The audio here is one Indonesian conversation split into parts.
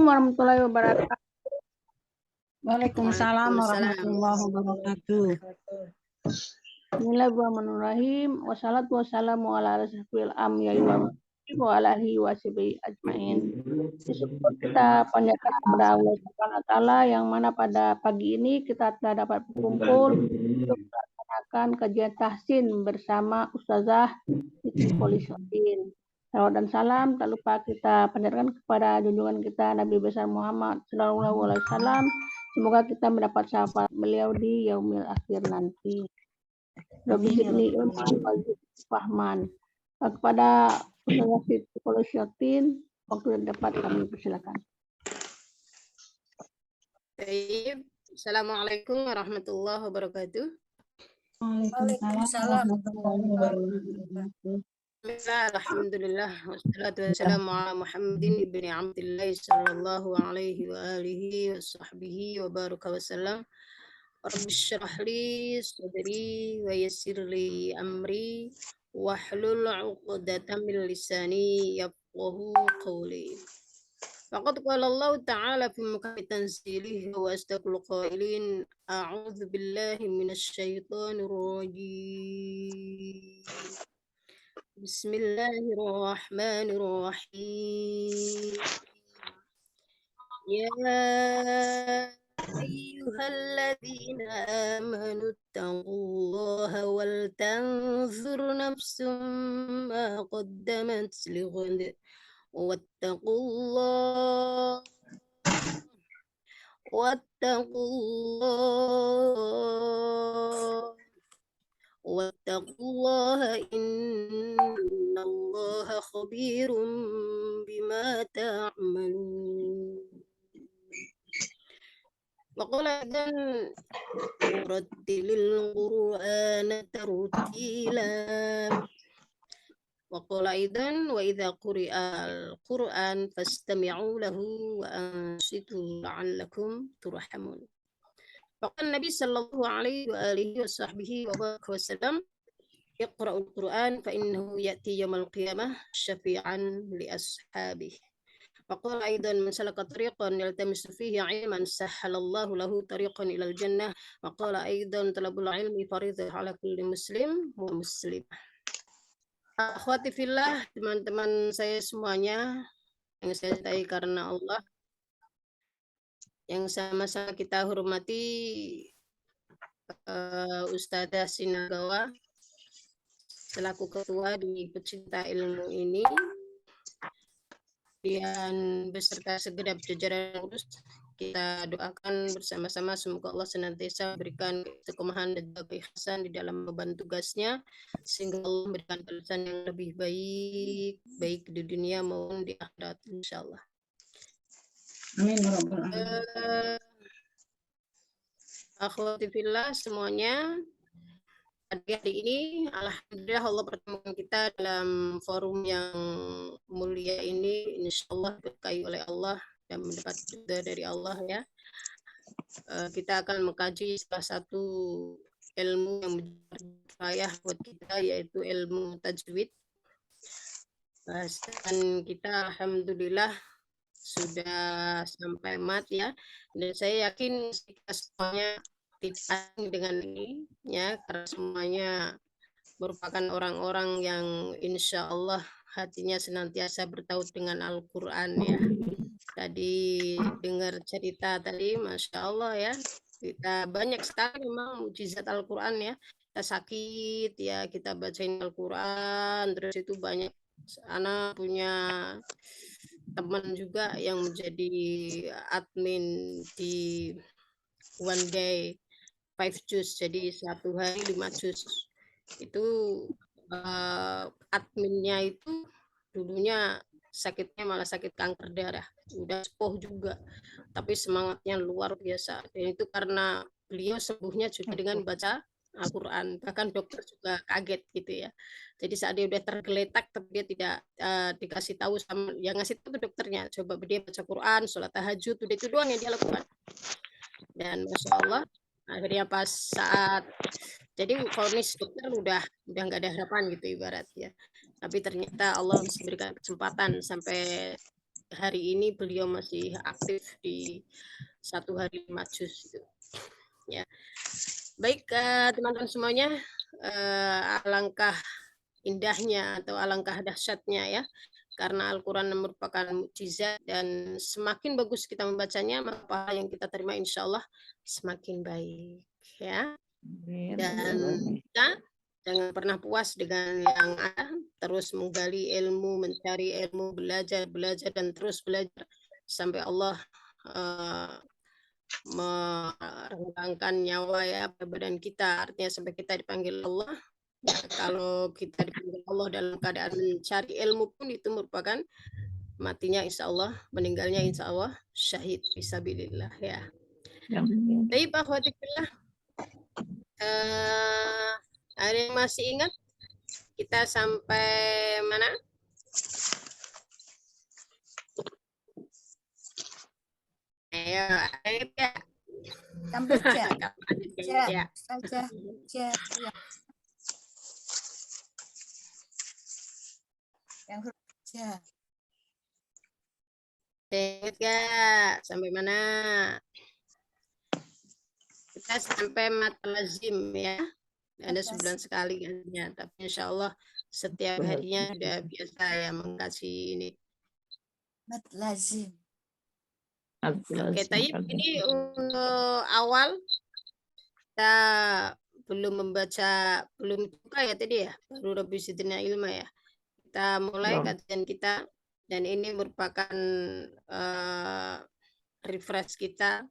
warahmatullahi wabarakatuh. Waalaikumsalam warahmatullahi wabarakatuh. Bismillahirrahmanirrahim. Wassalatu wassalamu ala asyrofil anbiya'i wal mursalin wa ala alihi washabihi ajmain. Syukur kita panjatkan kepada Allah Subhanahu wa taala yang mana pada pagi ini kita telah dapat berkumpul untuk melaksanakan kajian tahsin bersama Ustazah Siti Polisyuddin. Salawat dan salam tak lupa kita panjatkan kepada junjungan kita Nabi besar Muhammad sallallahu alaihi wasallam. Semoga kita mendapat syafaat beliau di yaumil akhir nanti. Rabbi zidni ilman wa zidni fahman. Kepada Ustazah Siti Polisyuddin, waktu yang dapat kami persilakan. Baik. Assalamualaikum warahmatullahi wabarakatuh. Waalaikumsalam warahmatullahi wabarakatuh. Alhamdulillah wassalatu wassalamu ala Muhammadin ibni Abdillah sallallahu alaihi wa alihi wa sahbihi wa baraka wasallam. Rabbi syrah li sadri wa yassir li amri wahlul 'uqdatam min lisani yafqahu qawli. Faqad qala Allah ta'ala fi mukammi tanzilihi wa astaqul qailin a'udzu billahi minasy syaithanir rajim. Bismillahirrahmanirrahim. Ya ayyuhalladzina amanu taqullaha wal tanzur nafsum ma qaddamat lighad wattaqullah wattaqullaha innallaha khabirum bima ta'malun. Waqala dan urattilil qur'ana tartila. Waqala aidan wa idza quri'al qur'an fastami'u lahu wa ansitu la'allakum turhamun. Faqala Nabi sallallahu alaihi wa alihi wa sahbihi wa baraka wasallam, iqra'ul Qur'an fa innahu ya'ti yaumal qiyamah syafi'an li ashabihi. Faqala aidan man salaka tariqan yaltamisu fihi 'ilman sahhalallahu lahu tariqan ilal jannah. Wa qala aidan talabul ilmi fardhu 'ala kulli muslim wa muslimah. Akhwati fillah, teman-teman saya semuanya yang saya cintai karena Allah, yang sama-sama kita hormati Ustazah Sinagawa selaku ketua di pecinta ilmu ini dan beserta segenap jajaran pengurus. Kita doakan bersama-sama semoga Allah senantiasa berikan keistiqomahan dan juga keikhlasan di dalam beban tugasnya sehingga Allah memberikan balasan yang lebih baik baik di dunia maupun di akhirat insyaallah. Amin ya rabbal alamin. Akhwati fillah semuanya, hari ini alhamdulillah Allah pertemukan kita dalam forum yang mulia ini, insyaallah diberkahi oleh Allah dan mendapat ridha dari Allah ya. Kita akan mengkaji salah satu ilmu yang menjadi payah buat kita, yaitu ilmu tajwid. Bahasan kita alhamdulillah sudah sampai mat ya, dan saya yakin kita semuanya tidak asing dengan ini ya, karena semuanya merupakan orang-orang yang insya Allah hatinya senantiasa bertaut dengan Al-Quran ya. Tadi dengar cerita tadi, Masya Allah ya, kita banyak sekali memang mukjizat Al-Quran ya. Kita sakit ya, kita bacain Al-Quran, terus itu banyak anak punya teman juga yang menjadi admin di One Day 5 juz, jadi satu hari 5 juz. Itu adminnya itu dulunya sakitnya malah sakit kanker darah, udah sepuh juga, tapi semangatnya luar biasa. Dan itu karena beliau sembuhnya juga dengan baca Al-Quran, bahkan dokter juga kaget gitu ya. Jadi saat dia udah tergeletak, tapi dia tidak dikasih tahu sama yang ngasih tahu dokternya, coba dia baca Quran, sholat tahajud, udah itu doang yang dia lakukan. Dan Masya Allah, akhirnya pas saat jadi vonis dokter udah nggak ada harapan gitu ibarat ya, tapi ternyata Allah memberikan kesempatan sampai hari ini beliau masih aktif di 1 hari 5 juz gitu. Ya. Baik, teman-teman semuanya, alangkah indahnya atau alangkah dahsyatnya ya, karena Al-Quran merupakan mukjizat dan semakin bagus kita membacanya, maka pahala yang kita terima insya Allah semakin baik ya. Dan kita jangan pernah puas dengan yang ada, terus menggali ilmu, mencari ilmu, belajar dan terus belajar sampai Allah merenggangkan nyawa ya pada badan kita, artinya sampai kita dipanggil Allah. Ya, kalau kita dipanggil Allah dalam keadaan mencari ilmu pun itu merupakan matinya insya Allah, meninggalnya insya Allah syahid fisabilillah ya. Baik, akhwati fillah, ada yang masih ingat kita sampai mana? Ayo, ya. Sampai C. Ya. C. Yang huruf C. Ingat gak? Sampai mana? Kita sampai mat lazim ya. Ada sebulan sekali kan ya, tapi insya Allah setiap harinya sudah biasa ya mengkasih ini. Mat lazim. Oke, tapi ini untuk awal kita belum membaca, belum buka ya tadi ya, baru Rabbi Sidina Ilma ya. Kita mulai kajian kita dan ini merupakan refresh kita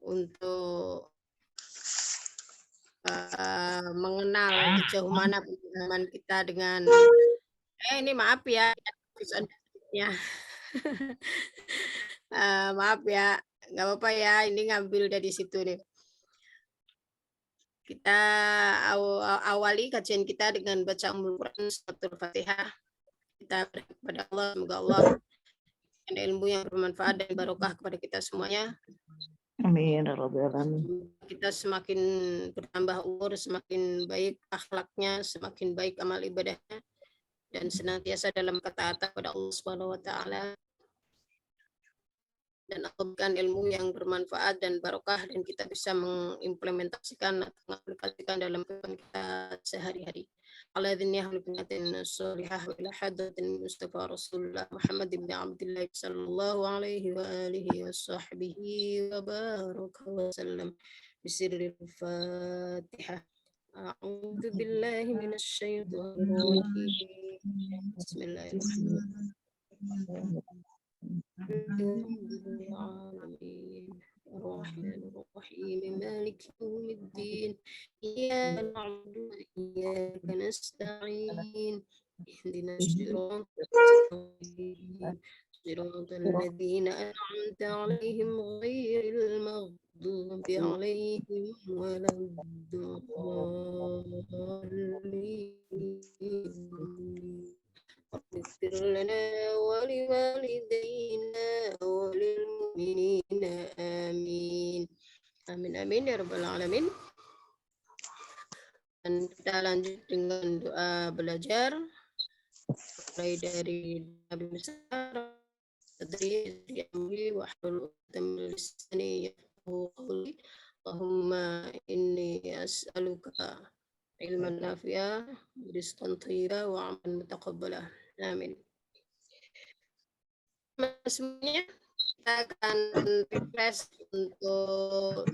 untuk mengenal sejauh mana pengalaman kita dengan ini maaf ya maaf ya, nggak apa-apa ya, ini ngambil dari situ nih. Kita awali kajian kita dengan baca Ummul Quran Suratul Fatihah. Kita berdoa kepada Allah, semoga Allah memberikan ilmu yang bermanfaat dan barokah kepada kita semuanya. Amin. Ya Rabbal Alamin. Kita semakin bertambah umur, semakin baik akhlaknya, semakin baik amal ibadahnya, dan senantiasa dalam ketaatan kepada Allah Subhanahu wa taala. Dan Allah berikan ilmu yang bermanfaat dan barokah dan kita bisa mengimplementasikan atau mengaplikasikan dalam kehidupan kita sehari-hari. Alladzina yahlukunatin solihah wa ila hadratin Mustafa Rasulullah Muhammad ibn Abdullah sallallahu alaihi wa alihi wa sahbihi wa baraka wa sallam bisirril Fatihah. A'udzu billahi minasy syaithanir rajim. Bismillahirrahmanirrahim. العالمين الرحمن الرحيم مالك يوم الدين إياك نعبد وإياك نستعين اهدنا الصراط المستقيم صراط الذين أنعمت عليهم غير المغضوب عليهم ولا الضالين اغفر لنا ولوالدينا وللمؤمنين آمين amin amin ya rabbal alamin. Dan kita lanjut dengan doa belajar mulai dari Nabi besar tadri amri wa hlul 'uqdatam min lisani yafqahu qawli Allahumma inni as'aluka ilman nafi'a rizqan thayyiba wa 'amalan mutaqabbala. Amin. Semuanya kita akan refresh untuk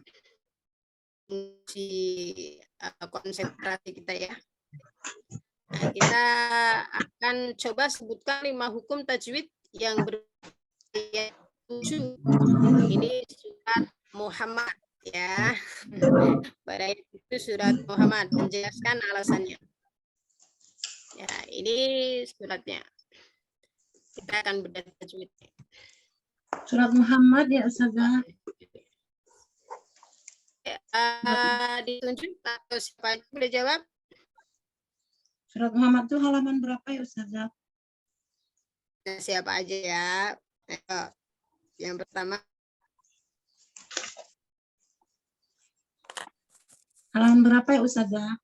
konsentrasi kita ya. Nah, kita akan coba sebutkan 5 hukum tajwid yang berayat 7. Ini surat Muhammad ya. Pada itu surat Muhammad, menjelaskan alasannya. Ya, ini suratnya. Kita akan bedah tajwid. Surat Muhammad ya Ustazah. Ditunjuk atau siapa aja boleh jawab? Surat Muhammad itu halaman berapa ya Ustazah? Nah, siapa aja ya? Ayo. Yang pertama. Halaman berapa ya Ustazah?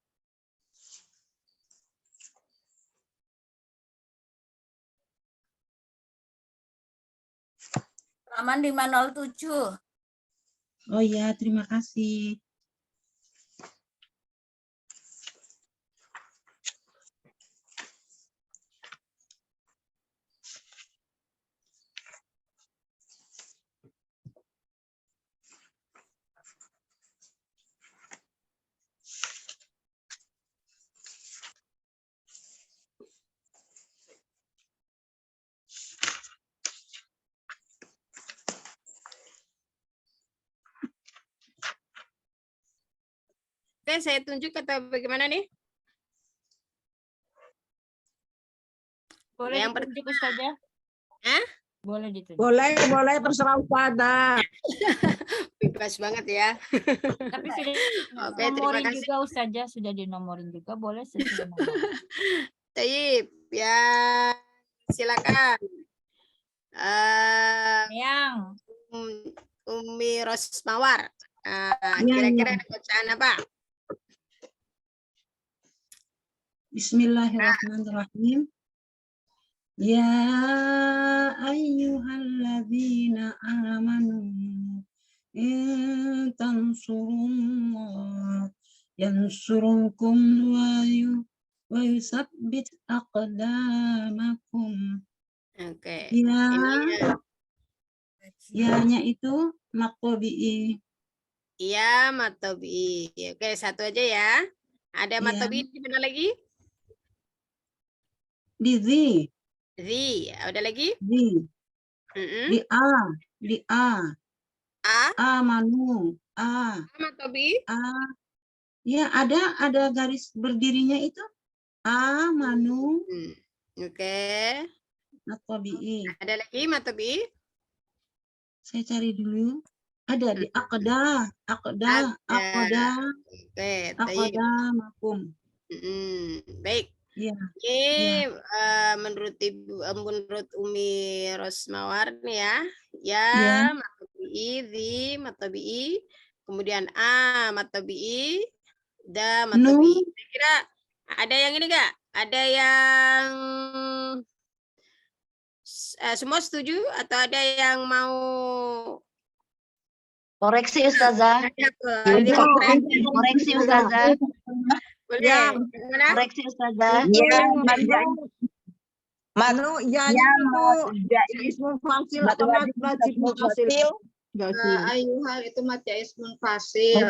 halaman 507. Oh ya, terima kasih. Oke, saya tunjuk atau bagaimana nih? Boleh Yang ditunjuk Ustazah? Hah? Boleh ditunjuk. Boleh terserah Ustazah. Bebas banget ya. Tapi sudah Oke, terima dinomorin kasih. juga Ustazah, sudah dinomorin juga, boleh sesuai nomor. Taib, ya silakan. Yang Umi Rosmawar. Ya, Kira-kira ya. ada bacaan apa? Bismillahirrahmanirrahim. Ya ayyuhalladzina amanu in tansurullah yansurkum wa yusabbit aqdamakum. Oke. Ya, Ini ya-nya itu maqtobi'i. iya matobi. Oke, satu aja ya. Ada Iya. matobi di mana lagi? Di zi, Zi. Ada lagi? Mm-mm. di a, A. amanu, Matobi. ya ada garis berdirinya itu amanu Oke. maqtobi'i. Ada lagi matobi? Saya cari dulu. Ada di aqda Oke, taib. makum. Baik. Iya. Ini menurut Umi Rosmawar nih ya. Ya, Ya. matobi, zi, matobi, kemudian a, matobi, da, Nu. matobi. Kira-kira ada yang ini enggak? Ada yang semua setuju atau ada yang mau Koreksi Ustazah. Koreksi Ustazah. Boleh. Ya. Gimana? Koreksi Ustazah. Manu ya itu ismu fasil atau wajib mutasil. Ayuhal itu majais munfasil.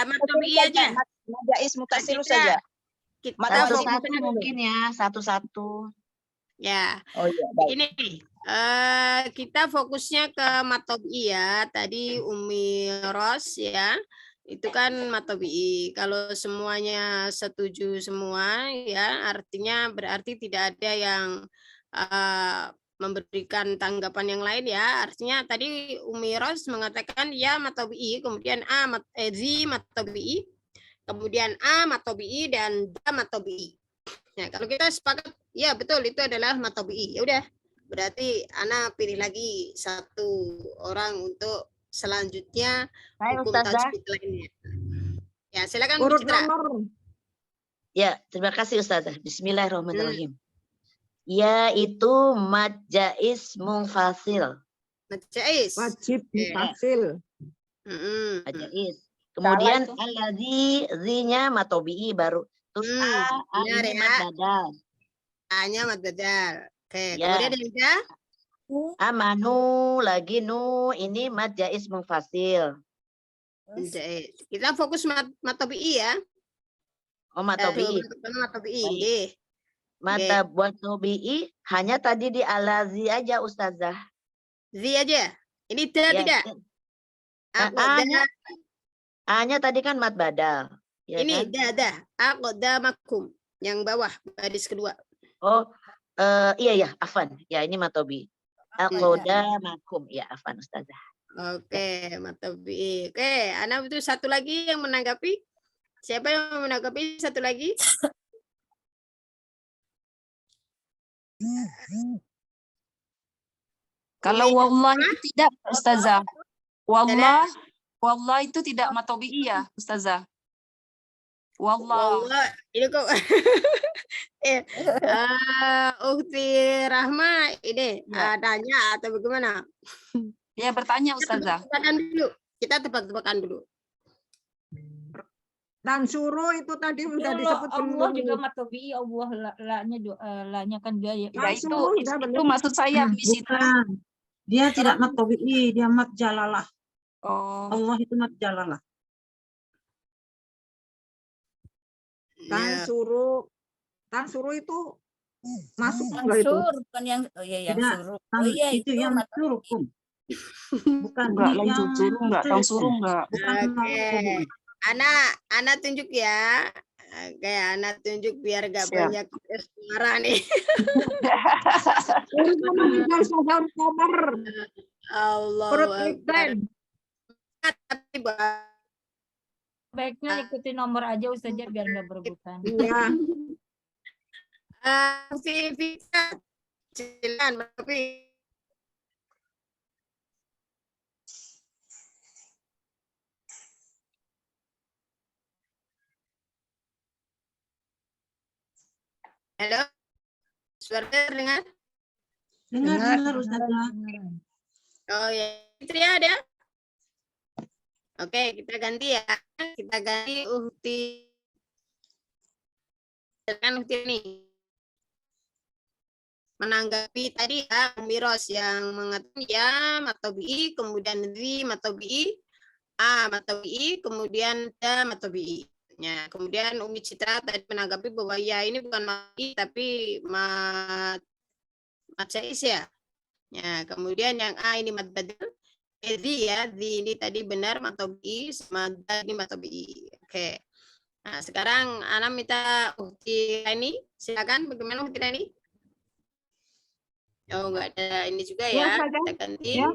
Matobi aja. Majais mutasil Kita- saja. Kita Satu-satu fokus- mungkin ya, satu-satu. Ya. Oh iya, baik. Ini kita fokusnya ke matobi ya. Tadi Umi Ros ya. Itu kan matobi. Kalau semuanya setuju semua ya, artinya berarti tidak ada yang memberikan tanggapan yang lain ya. Artinya tadi Umi Ros mengatakan ya matobi, kemudian zi matobi, kemudian a matobi dan da matobi. Nah, kalau kita sepakat ya betul itu adalah matobi. Ya udah. Berarti Ana pilih lagi satu orang untuk selanjutnya Saya hukum Ustazah. tajwid lainnya. Ya, silakan Bu Urut Citra. nomor. Ya, terima kasih Ustazah. Bismillahirrahmanirrahim. Ya itu mad jaiz munfasil. Majais. Wajib mutasil. Mad jaiz. Kemudian itu. alladzi zi-nya matobi'i baru. Terus benar ini ya. mad badal. A-nya mad badal. Oke, Ya. kemudian yang ketiga Amanu lagi nu ini mad jaiz munfasil. majais. Kita fokus matobi ya. Oh matobi'i. Matobi. Mata buat tobi'i hanya tadi di alazi aja Ustazah. Zi aja. Ini da Ya, tidak. A-nya A-nya tadi kan mat badal. Ya Ini kan? da. Aqdamakum. Yang bawah baris kedua. Oh iya afan. Ya ini matobi. Aqoda makum. Ya afan Ustazah. Oke, matobi. Oke, Ana itu satu lagi yang menanggapi. Siapa yang mau menanggapi satu lagi? Kalau Umi, wallah itu tidak Ustazah. Wallah itu tidak matobi'i ya Ustazah. Wallah. Wallah, ini kok Ukti Rahma ini Ya. tanya atau bagaimana? Ya bertanya Kita Ustazah. tebak-tebakan dulu. Kita tebak-tebakan dulu. Dan suruh itu tadi udah Itu disebut Allah belum? juga matobi Allah la-nya kan dia ya. Ya Dan suruh udah itu belum? maksud saya di situ. Bukan. Dia tidak mat tobi'i, dia mat jalalah. Oh, Allah itu mat jalalah. Dan Ya. suruh itu masuk enggak itu? Mansur bukan yang yang Tidak, suruh. Tan Oh iya itu yang matobi. suruhkum. Bukan enggak ini lanjut yang suruh enggak, tang suruh enggak. bukan Oke. Anak tunjuk ya. Oke, anak tunjuk biar gak Siap. banyak suara nih. Urut nomor. Allah Urut Akbar. Kristen. Tapi Baiknya ikuti nomor aja Ustazah biar nggak berebutan. Iya. si Vika, silakan tapi halo, suara dengar? dengar Ustazah. Oh ya, Fitri ada? Oke, kita ganti ya. Kita ganti Uhti. Silakan Uhti ini. Menanggapi tadi ya, Miros yang mengatakan ya, matobi'i, kemudian di matobi'i, matobi'i, kemudian da matobi'i. Ya, kemudian Umi Citra tadi menanggapi bahwa ya ini bukan matobi'i tapi mat jais ya. Ya, kemudian yang A ini mat badal. Di ya, di ini tadi benar matobi'i, sama da ini matobi'i. Oke. Nah, sekarang Ana minta Uhti ini, silakan bagaimana Uhti ini? Oh, enggak ada ini juga Ya, ya. saja. Kita ganti. Ya.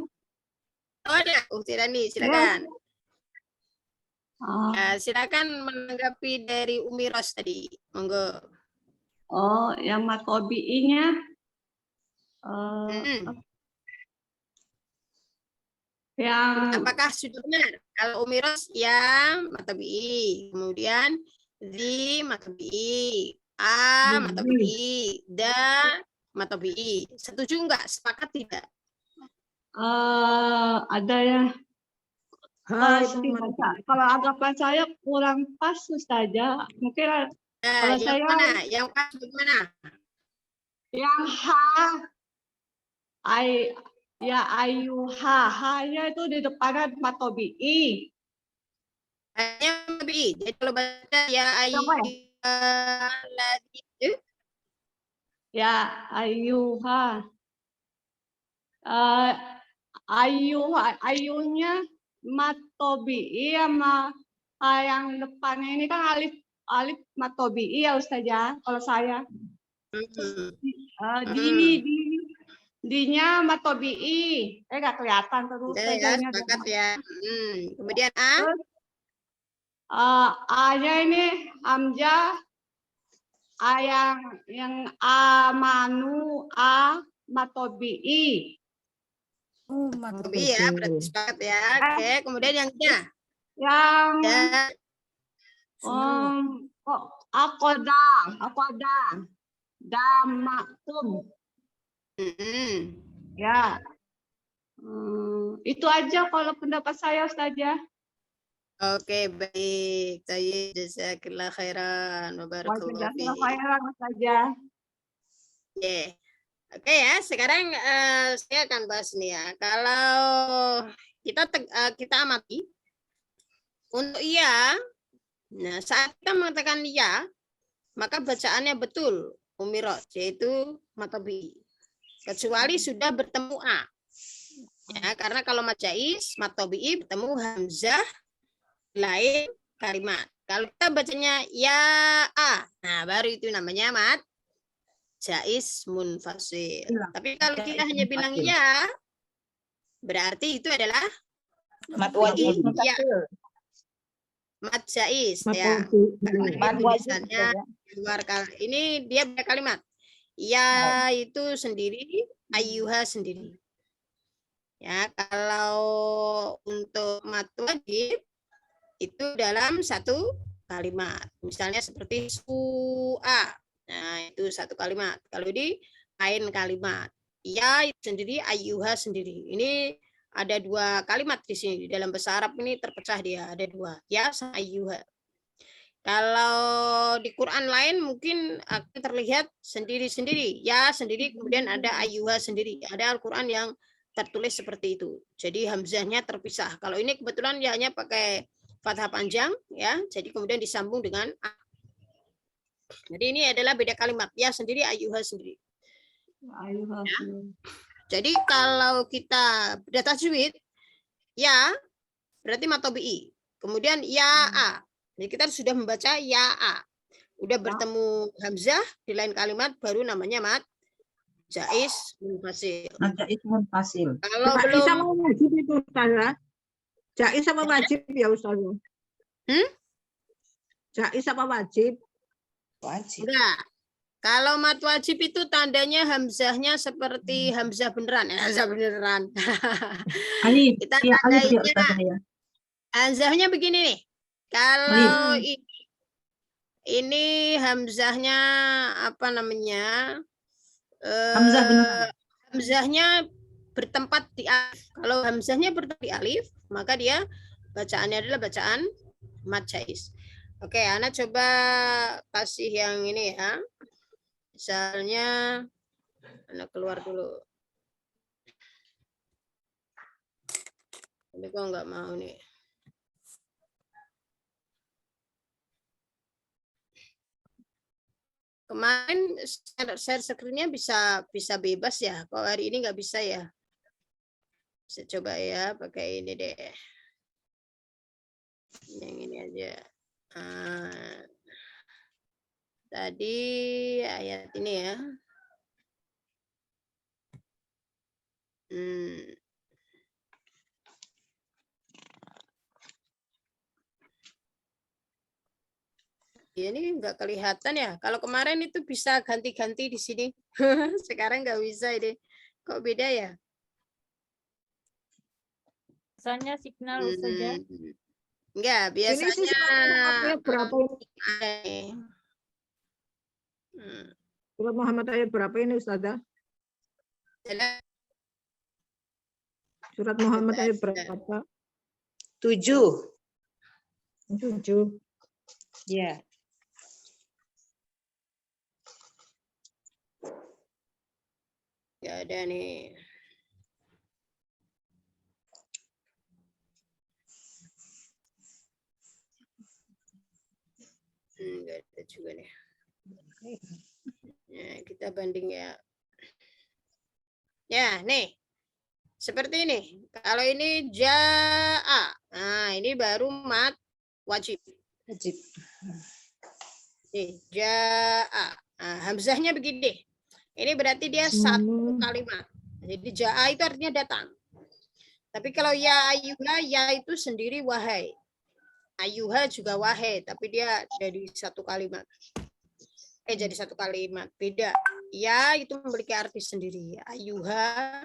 Oh, ada Uhti Rani, silakan. Ya, silakan menanggapi dari Umi Ros tadi. Monggo. Oh, yang matobi'inya yang Apakah sudah benar? Kalau Umi Ros ya matobi'i, kemudian di matobi'i, matobi'i, da matobi'i. Setuju enggak? Sepakat tidak? ada ya. Kalau anggapan saya kurang pas Ustazah. Mungkin kalau yang saya mana? Yang pas bagaimana? yang ayuha-nya itu di depannya matobi'i. Hanya matobi'i. Jadi kalau baca ya ayuha. Ayunya matobi'i sama yang depannya ini kan alif matobi'i ya Ustazah. Kalau saya dinya matobi'i. Nggak kelihatan terus. Ya, sepakat ya. Kemudian A. A-nya ini hamzah. Yang amanu matobi'i. Matobi'i ya, berarti sepakat ya. Oke, kemudian yang D. Yang akoda damakum. Ya. Itu aja kalau pendapat saya Ustazah. Oke, baik. Tayyib, jazakallah khairan. Wa barakallahu fiik. Khairan Ustazah. Oke. Oke ya, sekarang saya akan bahas nih ya. Kalau kita amati untuk iya, nah saat kita mengatakan iya, maka bacaannya betul Umiros, yaitu matobi. Kecuali sudah bertemu A. Ya, karena kalau majais, matobi bertemu hamzah lain kalimat. Kalau kita bacanya ya A, nah baru itu namanya mat jais munfasil. Tapi kalau kita hanya bilang ya, berarti itu adalah Mat wajib. ya. Mat jais ya. Karena tulisannya luar ini dia punya kalimat. Ya itu sendiri, ayyuha sendiri. Ya, kalau untuk mat wajib itu dalam satu kalimat. Misalnya seperti su'a. Nah, itu satu kalimat. Kalau di lain kalimat. Ya sendiri, ayyuha sendiri. Ini ada dua kalimat di sini. Di dalam bahasa Arab ini terpecah dia. Ada dua. Ya sama ayyuha. Kalau di Quran lain mungkin akan terlihat sendiri-sendiri. Ya sendiri, kemudian ada ayyuha sendiri. Ada Al-Quran yang tertulis seperti itu. Jadi hamzahnya terpisah. Kalau ini kebetulan ya hanya pakai fathah panjang, ya. Jadi kemudian disambung dengan a. Jadi ini adalah beda kalimat. Ya sendiri, ayyuha sendiri. Ayyuha. Jadi kalau kita beda tajwid, ya berarti matobi'i. Kemudian ya a. Jadi kita sudah membaca ya a. Udah bertemu hamzah di lain kalimat baru namanya mad jaiz munfasil. Jaiz munfasil. Kalau Jaiz belum sama wajib itu Ustazah. Jaiz sama wajib ya Ustazah. Jaiz sama wajib. Wajib. enggak. Kalau mad wajib itu tandanya hamzahnya seperti hamzah beneran. Hamzah beneran. Alif. Kita Ya, alif ya tandainya Ustazah ya. hamzahnya begini nih. Kalau ini hamzahnya apa namanya? Hamzah beneran. Hamzahnya bertempat di alif. Kalau hamzahnya bertempat di alif, maka dia bacaannya adalah bacaan mad jaiz. Oke, Ana coba kasih yang ini ya. Misalnya Ana keluar dulu. Ini kok nggak mau nih. Kemarin share screen-nya bisa bebas ya. Kalau hari ini nggak bisa ya. Saya coba ya pakai ini deh. Yang ini aja. Tadi ayat ini ya. Ya, ini nggak kelihatan ya. Kalau kemarin itu bisa ganti-ganti di sini. Sekarang nggak bisa ini. Kok beda ya? Misalnya signal saja. Enggak, Ini sih biasanya ayat berapa ini? Surat Muhammad ayat berapa ini Ustazah? Surat Muhammad ayat berapa? 7. 7. Ya. Nggak ada nih. Nggak ada juga nih. Ya, kita banding ya. Ya, nih. Seperti ini. Kalau ini ja'a. Nah, ini baru mad wajib. Wajib. Nih, ja'a. Nah, hamzahnya begini. Ini berarti dia satu kalimat. Jadi ja'a itu artinya datang. Tapi kalau ya ayyuha, ya itu sendiri wahai. Ayyuha juga wahai, tapi dia jadi satu kalimat. Jadi satu kalimat. Beda. Ya itu memiliki arti sendiri. Ayyuha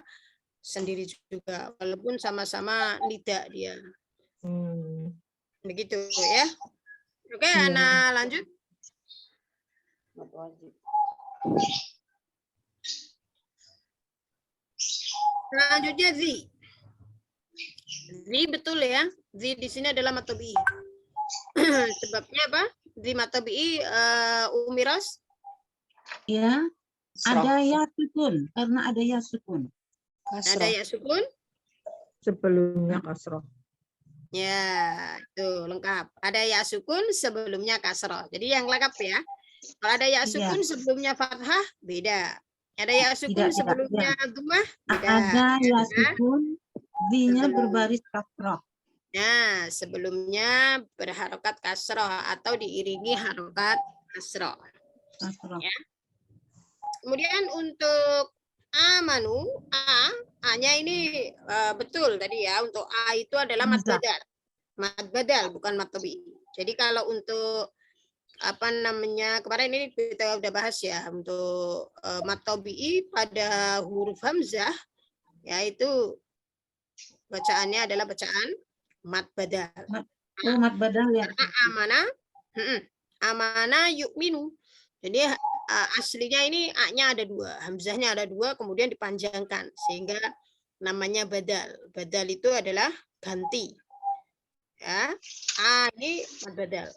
sendiri juga. Walaupun sama-sama nida dia. Begitu ya. Oke, Ana lanjut. Selanjutnya zi. Zi betul ya. Zi di sini adalah matobi. Sebabnya apa? Zi matobi umiras. Ya. Ada ya sukun. Karena ada ya sukun. Ada ya sukun. Sebelumnya kasroh. Ya, itu lengkap. Ada ya sukun sebelumnya kasroh. Jadi yang lengkap ya. Kalau ada ya sukun sebelumnya fathah, beda. Ada ya sukun sebelumnya dhammah, beda. Ada ya sukun, Z-nya berbaris kasroh. Nah, sebelumnya berharokat kasroh atau diiringi harokat kasroh. Ya. Kemudian untuk amanu, A-nya ini betul tadi ya. Untuk A itu adalah mad badal. Mad badal, bukan mad tabi'i. Jadi kalau untuk apa namanya, kemarin ini kita udah bahas ya, untuk mad tabi'i pada huruf hamzah, yaitu bacaannya adalah bacaan mad badal. Oh, mad badal ya. Mana Amana yu'minu. Jadi aslinya ini A-nya ada 2, hamzahnya ada 2, kemudian dipanjangkan sehingga namanya badal. Badal itu adalah ganti. Ya, A ini mad badal.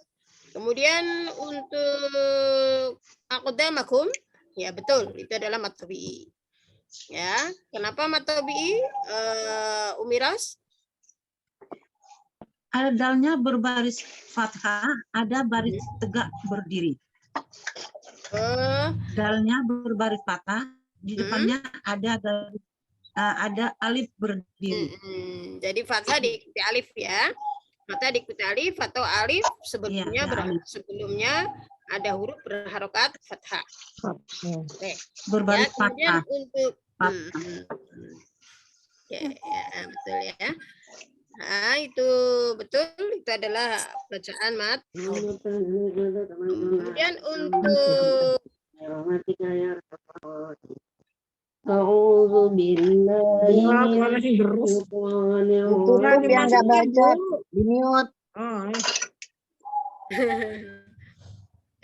Kemudian untuk aqdamakum, ya betul, itu adalah mad tabi'i. Ya, kenapa mad tabi'i? Umiras? Ada dalnya berbaris fathah, ada baris tegak berdiri. Dalnya berbaris fathah, di depannya ada alif berdiri. Jadi fathah diikuti alif ya. Fathah diikuti alif atau alif sebelumnya sebelumnya ada huruf berharokat fathah. Oke. Berbaris kemudian fathah. Untuk ya, betul ya. Nah, itu betul, itu adalah bacaan mat. Kemudian untuk A'udzu billahi Surat yang nggak baca di mute.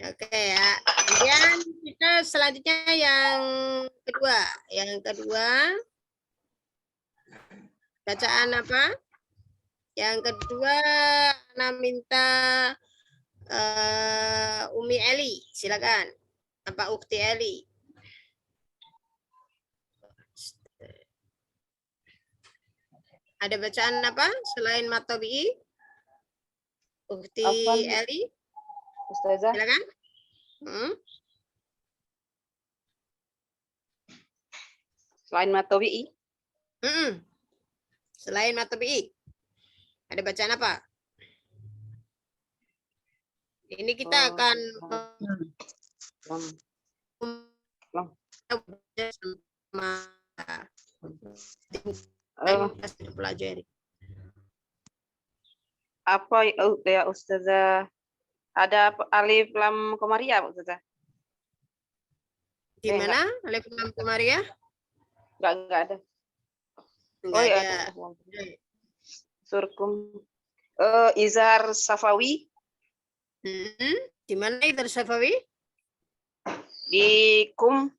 Oke ya. Kemudian kita selanjutnya yang kedua. Yang kedua bacaan apa? Yang kedua Ana minta Umi Eli, silakan. Apa Ukti Eli? Ada bacaan apa selain mat tabi'i? Ukti Eli? Ustazah. Silakan. Selain mat tabi'i. Selain mat tabi'i. Ada bacaan apa? Ini kita akan pelajari. Apa ya Ustazah? Ada alif lam komariah Ustazah? Di mana alif lam komariah? Enggak ada. Enggak ada. Surkum izhar safawi. Di mana izhar safawi? Di kum.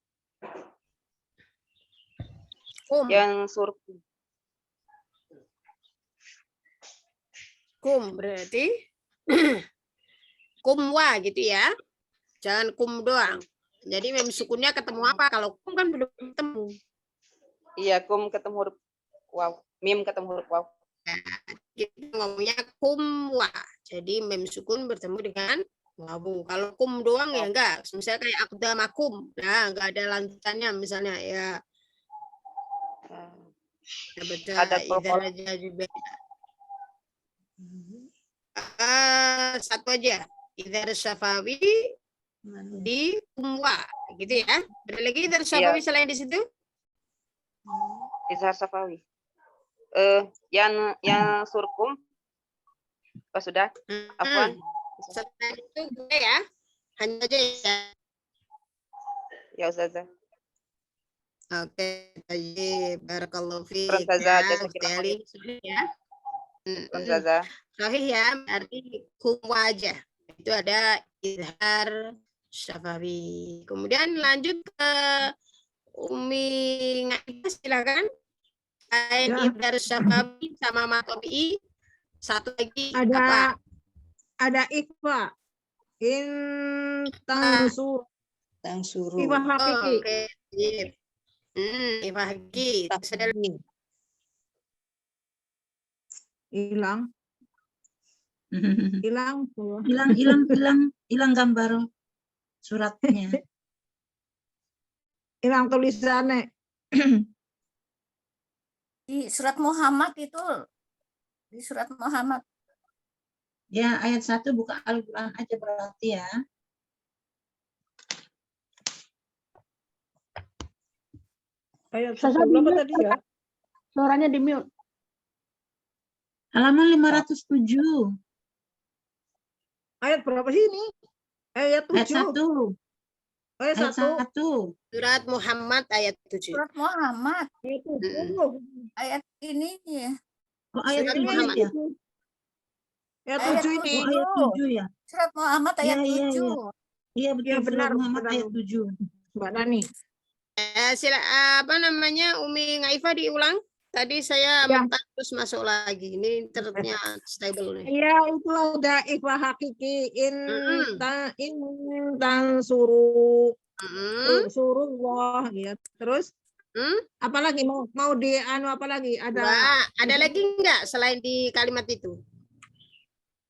Yang surkum. Kum berarti kumwa gitu ya. Jangan kum doang. Jadi mem sukunnya ketemu apa? Kalau kum kan belum ketemu. Iya, kum ketemu huruf waw. Mim ketemu huruf waw. Kita ngomongnya kumwa. Jadi mem sukun bertemu dengan wawu. Kalau kum doang ya enggak. Misalnya kayak aqdamakum. Nah, enggak ada lanjutannya misalnya ya. Ada aja juga. Satu aja. Idhar syafawi di kumwa. Gitu ya. Ada lagi idhar syafawi selain di situ? Izhar safawi. Yang surkum. Oh, sudah. Afwan. Setelah itu gue ya. Hanya aja ya. Ya Ustazah. Oke, baik. Barakallahu fiik. Ustazah, Ya. Ustazah. Sahih ya, berarti kumwa aja. Itu ada izhar syafawi. Kemudian lanjut ke Umi Ngaidah, silakan. Izhar syafawi sama mat tabi'i. Satu lagi apa? Ada ikhfa. In tangsuru. Ikhfa hakiki. Oke. Ikhfa hakiki. Hilang gambar suratnya. Hilang tulisannya. Di surat Muhammad itu. Di surat Muhammad. Ya, ayat 1 buka Al-Quran aja berarti ya. Ayat 1 berapa tadi ya? Suaranya di mute. Halaman 507. Ayat berapa sih ini? Ayat 7. Ayat 1. Surat Muhammad ayat 7. Surat Muhammad. Ayat 7. Ayat ini ya. Oh, ayat Surat 7 Muhammad. ya? Ya Ayat 7 ini. Oh, ayat 7 ya. Surat Muhammad ayat Iya, iya, 7. iya. Iya betul, Ya surat benar. Muhammad benar. ayat 7. Mbak Nani. Apa namanya Umi Ngaifa diulang? Tadi saya Ya. minta terus masuk lagi. Ini internetnya stable nih. Iya, itu ada ikhfa hakiki Mm-mm. intan suruh Mm-mm. surullah ya. Terus Hmm? apalagi mau di anu apa lagi? Ada Mbak, ada lagi enggak selain di kalimat itu?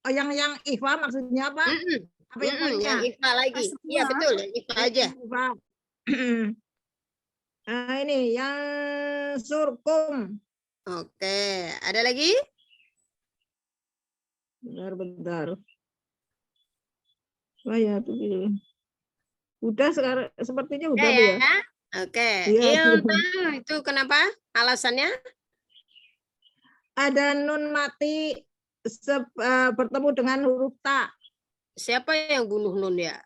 oh, yang ikhfa maksudnya apa? Mm-mm. Apa yang Mm-mm, lainnya? yang ikhfa lagi. Iya Semua. betul, yang ikhfa aja. Ikhfa. Nah, ini yang surkum. Oke, ada lagi? Bentar. Oh ya, tuh. Udah sekarang sepertinya udah Udah Bu, ya. ya. Oke, Iya. iltang itu kenapa? Alasannya? Ada nun mati bertemu dengan huruf ta. Siapa yang bunuh Nun ya?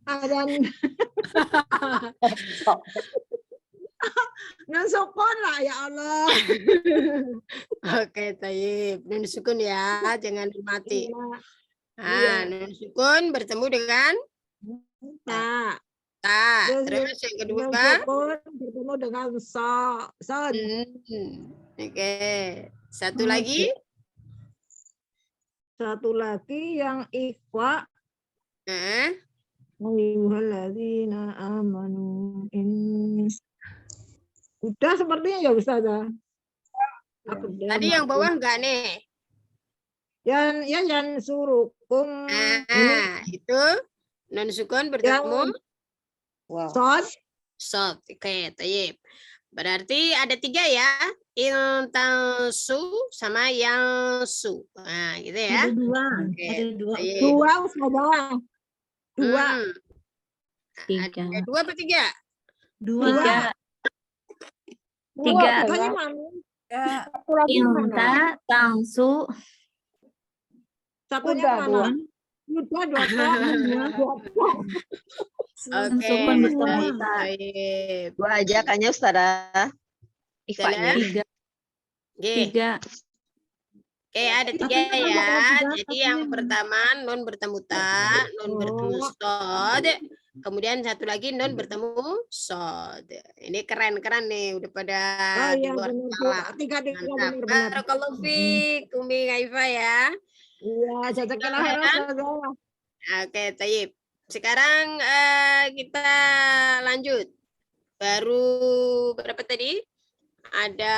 Ada nun sukun lah ya Allah. Oke, Taib. Nun sukun ya, jangan mati. Iya. Nun sukun bertemu dengan Ta. ta. Terus Terus yang kedua? nun sukun bertemu dengan son. Oke. Satu lagi? Satu lagi yang ikhfa. Heeh. Ayyuhalladzina amanu ini. Udah sepertinya ya Ustazah. Tadi yang bawah enggak nih? Yang surukum Itu nun sukun bertemu son. sod. Oke, Taib. Berarti ada 3 ya. Iltansu sama yang su. Nah, gitu ya. Ada 2. Oke, Ada 2. Taib. Dua Ustazah. Dua. Ada 2 apa 3? 2. Tiga. Satunya mana? Satu lagi mana? tangsu. Satunya Udah, mana? Udah dua. Oke. Sukun bertemu ta. Taib. Dua aja kayaknya Ustazah. Ifanya. 3. Oke, ada 3 ya. Jadi yang pertama nun bertemu ta, nun bertemu sod. Kemudian satu lagi nun bertemu sod. Ini keren-keren nih, udah pada di luar kepala. Tiga Mantap. benar. Barakallahu fiik, Umi Ngaifa ya. Iya, jazakallah khairan Ustazah. Oke, Taib. Sekarang kita lanjut. Baru berapa tadi? Ada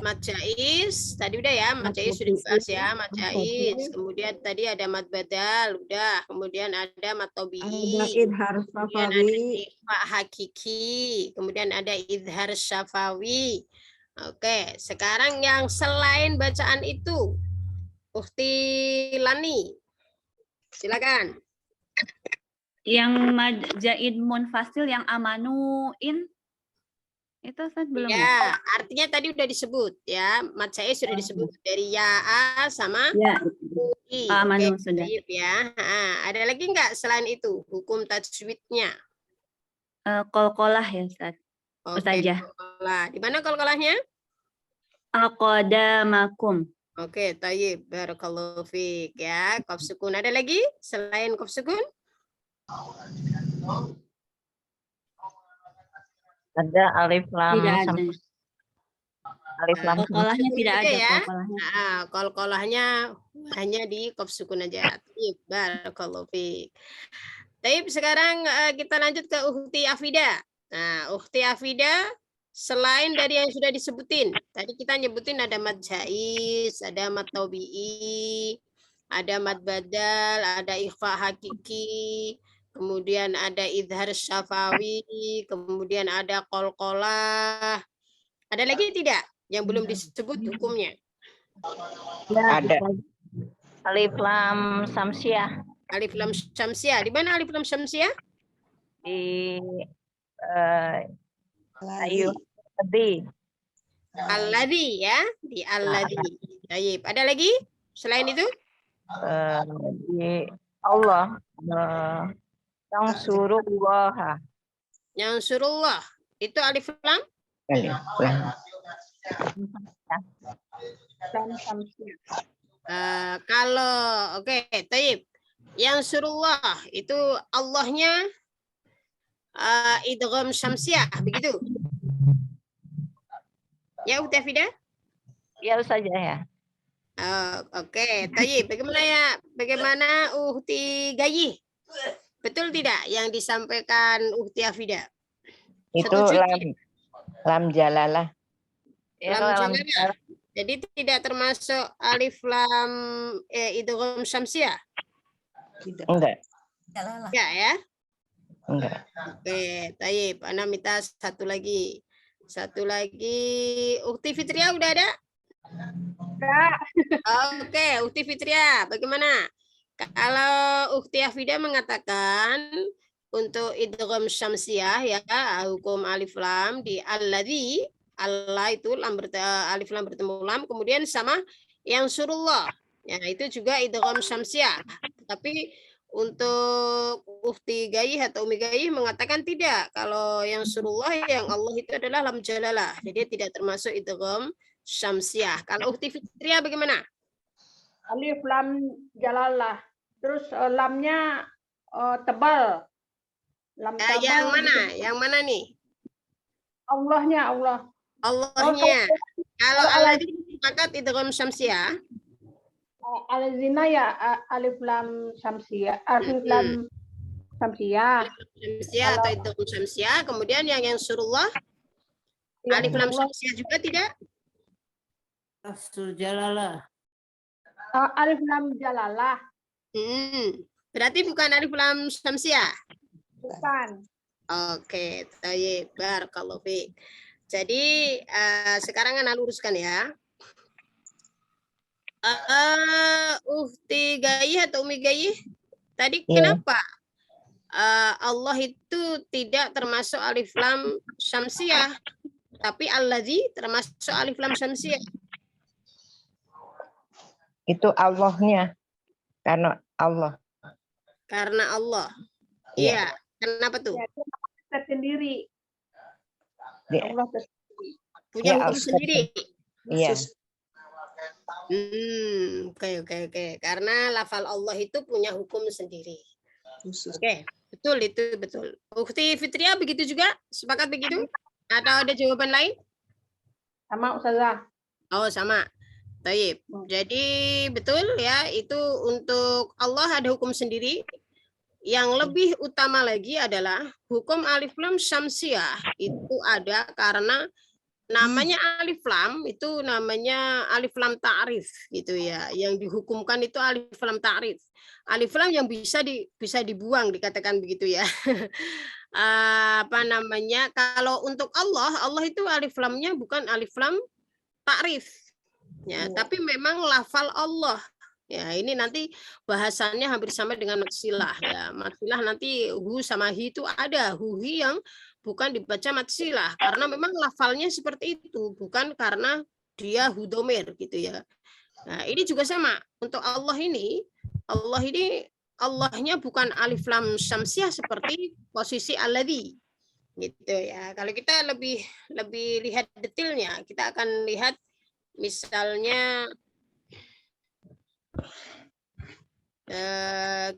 mat jais. Tadi udah ya, mat jais sudah dibahas ya, mat jais. Kemudian tadi ada mat badal, udah. Kemudian ada mat Ada tobi'i. idhar Kemudian ada safawi. ikhfa hakiki. Kemudian ada idhar syafawi. Oke, sekarang yang selain bacaan itu, Ukhti Lani, silakan. Yang jaid munfasil yang amanuin itu Ustaz belum ya? Ya, artinya tadi udah disebut ya, mat jais sudah disebut dari ya sama Ya, i. amanu Oke, sudah. baik ya. Ada lagi nggak selain itu hukum tajwidnya? Qalqalah ya Ustaz. Oke, Ustazah. qalqalah. Di mana qalqalahnya? Aqdamakum. Oke, tayyib. Barakallahu fiik ya. Qaf sukun ada lagi selain qaf sukun? Ada alif lam Tidak ada. sama alif lam. Qalqalahnya tidak ada ya. qalqalahnya. Qalqalahnya hanya di qaf sukun aja. Tayyib. Barakallahu fiik. Tayyib, sekarang kita lanjut ke Ukhti Afida. Nah, Ukhti Afida selain dari yang sudah disebutin, tadi kita nyebutin ada mad jais, ada mad tabi'i, ada mad badal, ada ikhfa hakiki, kemudian ada idhar syafawi, kemudian ada qalqalah. Ada lagi tidak yang belum disebut hukumnya? Ada. Alif lam samsiah. Alif lam syamsiah. Di mana alif lam syamsiah? Di ayu tadi. Alladzi ya, di alladzi. Baik. Ada lagi selain itu? Di Allah yang surullah. Yang surullah itu alif lam? Alif lam. Lam Samsiah. Kalau oke, taib. Yang surullah itu Allahnya idgham syamsiah, begitu? Ya, Ukhti Hafida? Ya Ustazah ya. Oke, taib. Bagaimana Ukhti Gayih? Betul tidak yang disampaikan Ukhti Hafida? Itu Setuju lam jalalah. Ya, Lam kalau lam jalalah. Jadi tidak termasuk alif lam idgham syamsiah? enggak. Jalalah. Ya, ya. Enggak. Oke, taib. Ana minta satu lagi. Ukhti Fitria udah ada? Oke, Ukhti Fitria, bagaimana? Kalau Ukhti Hafida mengatakan untuk idgham syamsiah ya hukum alif lam di alladzi, Allah itu alif lam bertemu lam, kemudian sama yang surullah. Ya, itu juga idgham syamsiah. Tapi untuk Ukhti Gayih atau Umi Gayih mengatakan tidak. Kalau yang surullah yang Allah itu adalah lam jalalah. Jadi tidak termasuk idgham syamsiah. Kalau Ukhti Fitria bagaimana? Alif lam jalalah. Terus lamnya tebal. Lam tebal. Yang mana? Yang mana nih? Allahnya Allah. Allahnya. Kalau Allah itu sepakat idgham syamsiah. Al-zina ya alif lam samsiah. Alif lam samsiah. Syamsiah atau idgham syamsiah. Kemudian yang surullah alif lam syamsiah juga tidak? Jalalah. Alif lam jalalah. Berarti bukan alif lam syamsiah. Bukan. Oke, tayyib, barakallahu fiik. Jadi sekarang Ana luruskan ya. Ukhti Gayih atau Umi Gayih, tadi kenapa Allah itu tidak termasuk alif lam syamsiah, tapi alladzi termasuk alif lam syamsiah? Itu Allahnya. Karena Allah. Karena Allah. Iya. Kenapa tuh? Tersendiri. Allah tersendiri. Punya hukum sendiri. Iya. Oke. Karena lafal Allah itu punya hukum sendiri. Oke, betul itu betul. Ukhti Fitria begitu juga? Sepakat begitu? Atau ada jawaban lain? Sama Ustazah. Oh, sama. Taib. Jadi betul ya, itu untuk Allah ada hukum sendiri. Yang lebih utama lagi adalah hukum alif lam syamsiah itu ada karena namanya alif lam itu namanya alif lam ta'rif gitu ya. Yang dihukumkan itu alif lam ta'rif. Alif lam yang bisa dibuang dikatakan begitu ya. Kalau untuk Allah itu alif lamnya bukan alif lam ta'rif. Ya, tapi memang lafal Allah. Ya, ini nanti bahasannya hampir sama dengan matsilah ya. Matsilah nanti hu sama hi itu ada hu-hi yang bukan dibaca matsilah karena memang lafalnya seperti itu, bukan karena dia hudomir gitu ya. Nah, ini juga sama untuk Allah ini Allahnya bukan alif lam syamsiah seperti posisi alladzi gitu ya. Kalau kita lebih lihat detailnya, kita akan lihat misalnya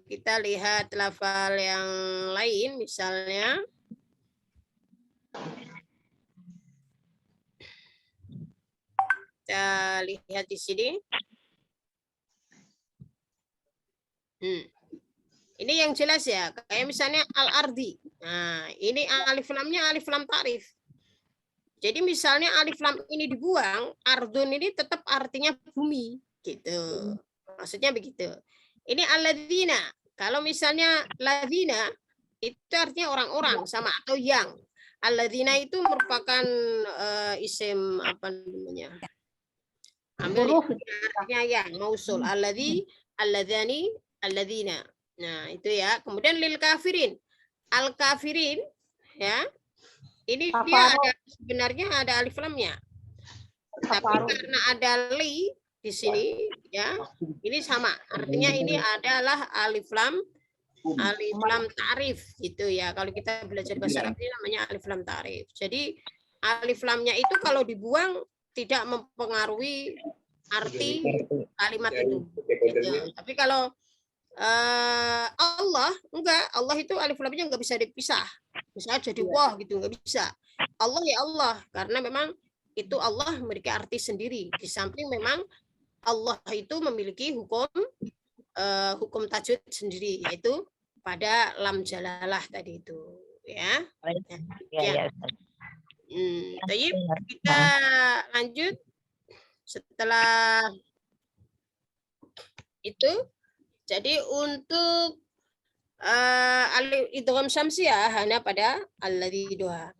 kita lihat lafal yang lain misalnya kita lihat di sini. Ini yang jelas ya, kayak misalnya al-ardi. Nah, ini alif lamnya alif lam ta'rif. Jadi misalnya alif lam ini dibuang, ardun ini tetap artinya bumi gitu. Maksudnya begitu. Ini alladzina. Kalau misalnya ladzina itu artinya orang-orang sama atau yang. Alladzina itu merupakan isim apa namanya? Ambil artinya yang mausul. Alladzi, alladzani, alladzina. Nah, itu ya. Kemudian lil kafirin. Al kafirin ya. Ini dia ada sebenarnya ada alif lamnya. Tapi karena ada li di sini ya, ini sama. Artinya ini adalah alif lam ta'rif gitu ya. Kalau kita belajar bahasa Arab ini namanya alif lam ta'rif. Jadi alif lamnya itu kalau dibuang tidak mempengaruhi arti kalimat itu. Gitu. Tapi kalau Allah enggak, Allah itu alif lamnya enggak bisa dipisah. Misalnya jadi wah gitu enggak bisa. Allah ya Allah, karena memang itu Allah memiliki arti sendiri. Di samping memang Allah itu memiliki hukum tajwid sendiri, yaitu pada lam jalalah tadi itu, ya. Ya. Baik, kita lanjut setelah itu. Jadi untuk alif idgham syamsiyah hanya pada alladzi doa.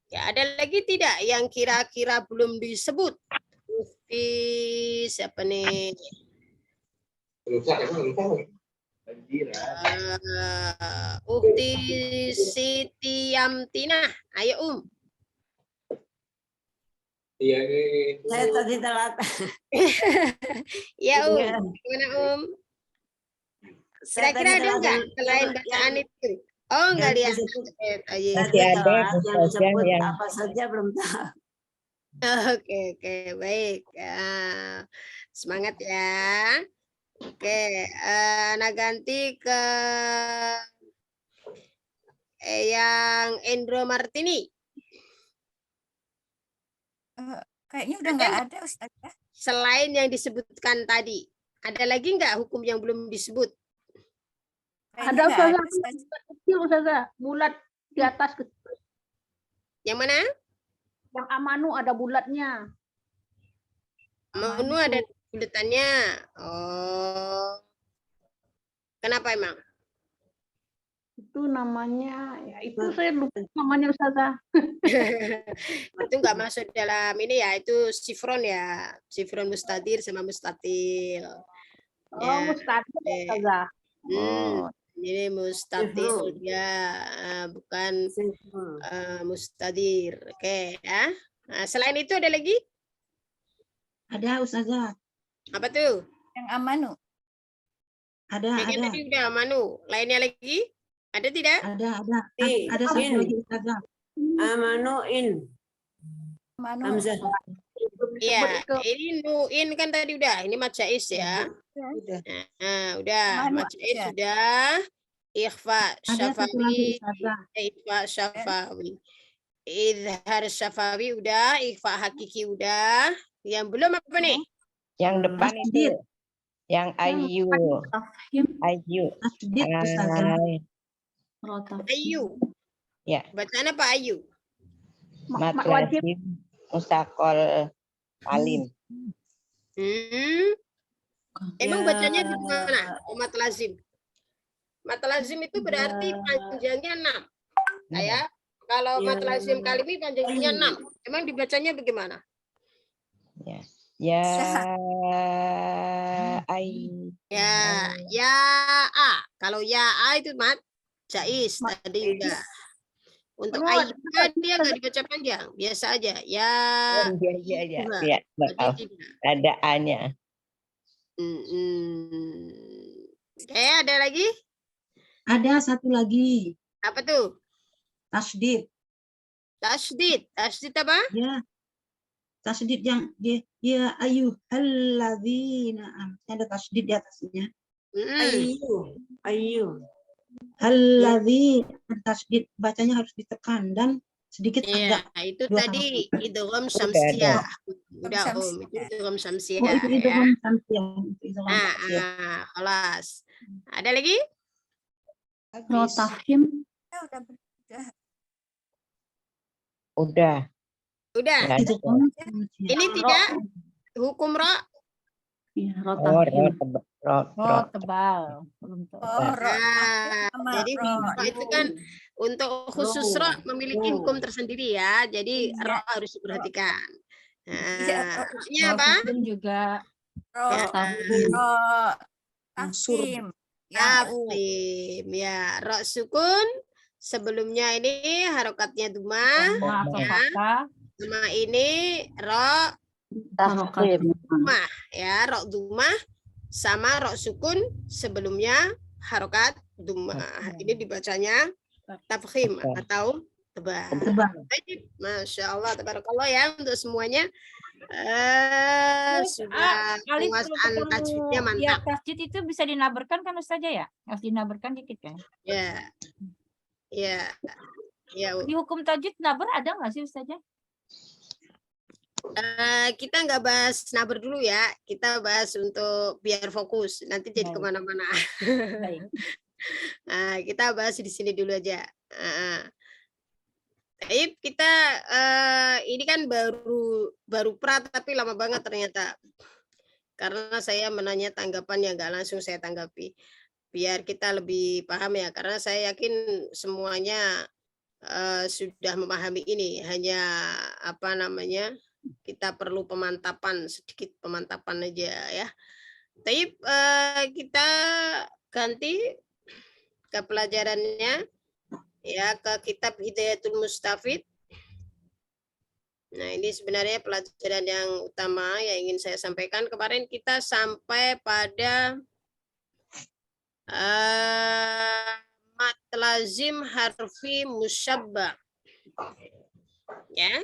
Ya, ada lagi tidak yang kira-kira belum disebut? Siapa nih? Ukti Siti Yamtina. Ayo Saya tadi telat. Ya gimana Kira-kira ada enggak selain bacaan itu? Oh, enggak lihat. Masih ada yang disebut apa saja belum tahu. Oke, baik. Semangat ya. Oke, nah ganti ke yang Endro Martini. Kayaknya udah nggak ada Ustazah. Selain yang disebutkan tadi, ada lagi nggak hukum yang belum disebut? Ada Ustazah, kecil Ustazah, bulat di atas kecil. Yang mana? Yang amanu ada bulatnya. Amanu ada bulatannya. Oh. Kenapa emang? Itu namanya, ya itu saya lupa namanya Ustazah. Itu nggak masuk dalam ini ya, itu sifron ya. Sifron mustadir sama mustatil. Oh, mustadir Ustazah. Ini mustatil ya, bukan mustadir. Oke ya. Nah, selain itu ada lagi? Ada Ustazah. Apa tuh? Yang amanu. Ada. Tadi udah Manu. Lainnya lagi? Ada tidak? Ada. Ada satu lagi Ustazah. Amanuin. Amanu. Hamzah. Iya, ini nuin kan tadi udah. Ini majais ya. Nah, udah. Majais sudah. Ikhfa Ada satu lagi syafawi. Ustazah. Ikhfa syafawi. Idhar syafawi udah. Ikhfa hakiki udah. Yang belum apa nih? Yang depan itu. Yang ayu. Ayu. Tasdid Ustazah. Ayu. Ya. Bacaan apa ayu? Mat lazim mustaqol alim. Emang bacanya di mana? Mat lazim. Mat lazim itu berarti panjangnya 6. Ya. Kalau mat lazim kalimi panjangnya 6. Emang dibacanya bagaimana? Ya. Ya A. Kalau ya A itu mat jais tadi udah. Untuk ayyuka dia nggak dibaca panjang, biasa aja. Ya. Ya, ada A-nya. Oke, ada lagi? Ada satu lagi. Apa tuh? Tasdid. Tasdid. Tasdid apa? Ya. Tasdid yang ya ayyuhalladzina. Ada tasdid di atasnya. Ayu. Alladzi tasdid bacanya harus ditekan dan sedikit agak. Itu tadi idgham syamsiyah. Udah itu idgham syamsiyah. Itu idgham syamsiyah. Kelas. Ada lagi? Rotafhim. Udah. Ini tidak hukum ra. Ya, tebal. Jadi itu kan untuk khusus ra memiliki hukum tersendiri ya. Jadi ra harus diperhatikan. Ini apa? Juga Tafhim. Tafhim ya. Ra sukun sebelumnya ini harokatnya dumah. Dumah ini ra dumah ya, ra dumah sama ra sukun sebelumnya harokat dumah. Ini dibacanya tafkhim atau tebal. Tebal. Masya Allah, tabarakallah ya untuk semuanya. Terus Sudah Alif kalau penguasaan ketemu tajwidnya ya mantap. tasjid itu bisa dinabarkan kan Ustazah ya? Harus dinabarkan dikit kan? Ya, ya, ya. Di hukum tajwid nabar ada nggak sih Ustazah? Kita nggak bahas nabar dulu ya. Kita bahas untuk biar fokus. Nanti jadi Baik. kemana-mana. Baik. Kita bahas di sini dulu aja. Baik, kita ini kan baru pra tapi lama banget ternyata. Karena saya menanya tanggapan yang nggak langsung saya tanggapi. Biar kita lebih paham ya. Karena saya yakin semuanya sudah memahami ini. Hanya apa namanya? Kita perlu pemantapan, sedikit pemantapan aja ya. Baik, kita ganti ke pelajarannya. Ya, ke kitab Hidayatul Mustafid. Nah, ini sebenarnya pelajaran yang utama yang ingin saya sampaikan. Kemarin kita sampai pada mat lazim harfi musyabba. Ya,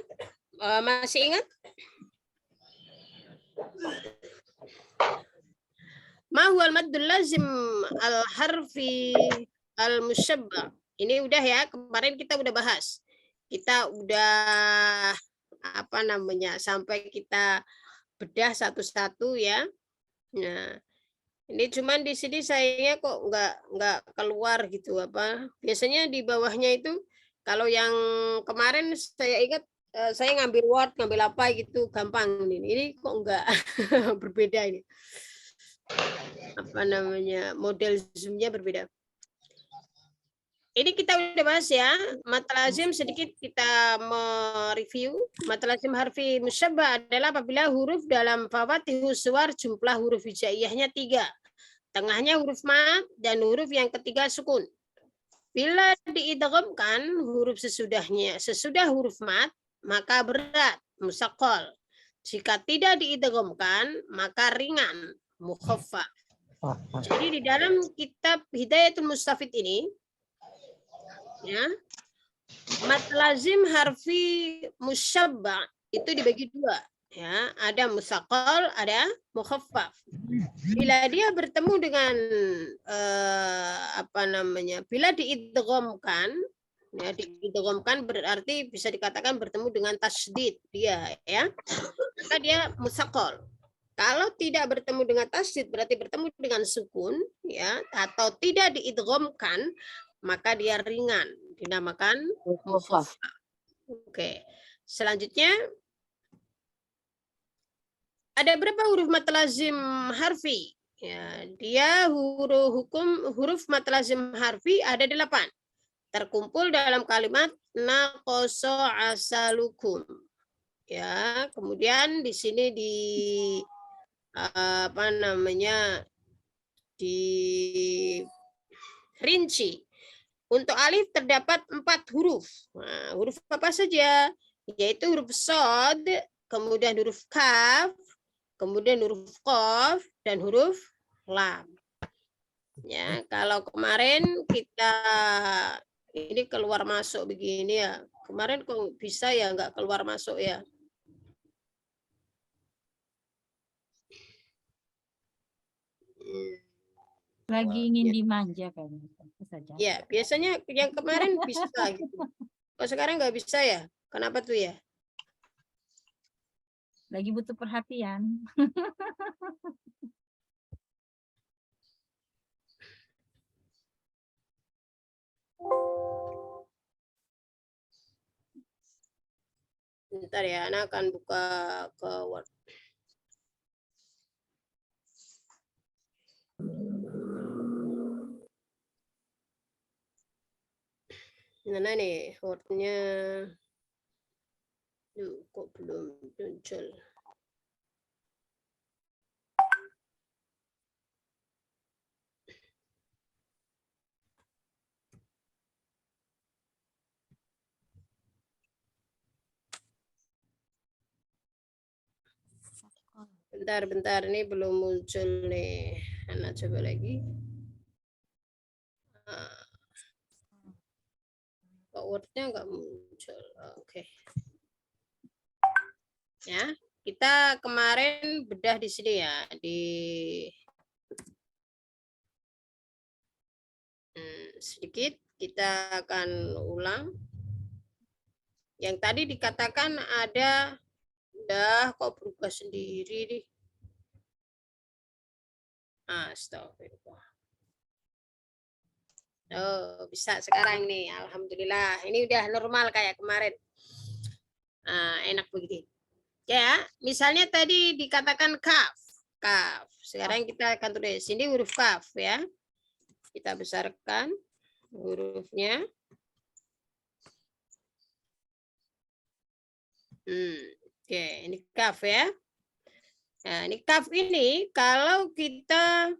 masih ingat? Ma huwal maddul lazim al harfi al musyabba. Ini udah ya, kemarin kita udah bahas. Kita udah apa namanya, sampai kita bedah satu-satu ya. Nah, ini cuman di sini sayangnya kok nggak keluar gitu apa. Biasanya di bawahnya itu kalau yang kemarin saya ingat saya ngambil Word, ngambil apa gitu gampang ini. Ini kok nggak berbeda ini. Apa namanya, model Zoom-nya berbeda. Ini kita udah bahas ya, mat lazim sedikit kita mereview. Mat lazim harfi musyabba adalah apabila huruf dalam fawatihus suwar jumlah huruf hijaiyahnya 3. Tengahnya huruf mat dan huruf yang ketiga sukun. Bila diidghamkan huruf sesudah huruf mat, maka berat, musaqqal. Jika tidak diidghamkan, maka ringan, mukhaffaf. Jadi di dalam kitab Hidayatul Mustafid ini, ya, mat lazim harfi musyabba itu dibagi 2 ya, ada musaqqal, ada mukhaffaf. Bila dia bertemu dengan apa namanya, bila diidghamkan ya, diidghamkan berarti bisa dikatakan bertemu dengan tasydid dia ya, maka dia musaqqal. Kalau tidak bertemu dengan tasydid berarti bertemu dengan sukun ya, atau tidak diidghamkan maka dia ringan, dinamakan mukhaffaf. Oke. Selanjutnya ada berapa huruf mat lazim harfi? Ya, dia huruf mat lazim harfi ada 8. Terkumpul dalam kalimat naqasa asalukum. Ya, kemudian di sini di apa namanya, di rinci. Untuk alif terdapat 4 huruf. Nah, huruf apa saja? Yaitu huruf shad, kemudian huruf kaf, kemudian huruf qaf, dan huruf lam. Ya, kalau kemarin kita ini keluar masuk begini ya. Kemarin kok bisa ya nggak keluar masuk ya? Lagi ingin dimanja kan Ustazah. Ya, biasanya yang kemarin bisa gitu. Kok sekarang nggak bisa ya? Kenapa tuh ya? Lagi butuh perhatian. Bentar ya, Ana akan buka ke Word. Mana nih Word-nya? Duh, kok belum muncul? Bentar, ini belum muncul nih. Ana coba lagi. kok wordnya nggak muncul. Oke. Ya, kita kemarin bedah di sini ya, sedikit kita akan ulang. Yang tadi dikatakan ada, kok berubah sendiri nih. Astagfirullah. Oh, bisa sekarang nih, alhamdulillah. Ini udah normal kayak kemarin. Enak begini. Ya, misalnya tadi dikatakan kaf. Kaf. Sekarang kita akan tulis ini huruf kaf ya. Kita besarkan hurufnya. Oke, ini kaf ya. Nah, ini kaf ini kalau kita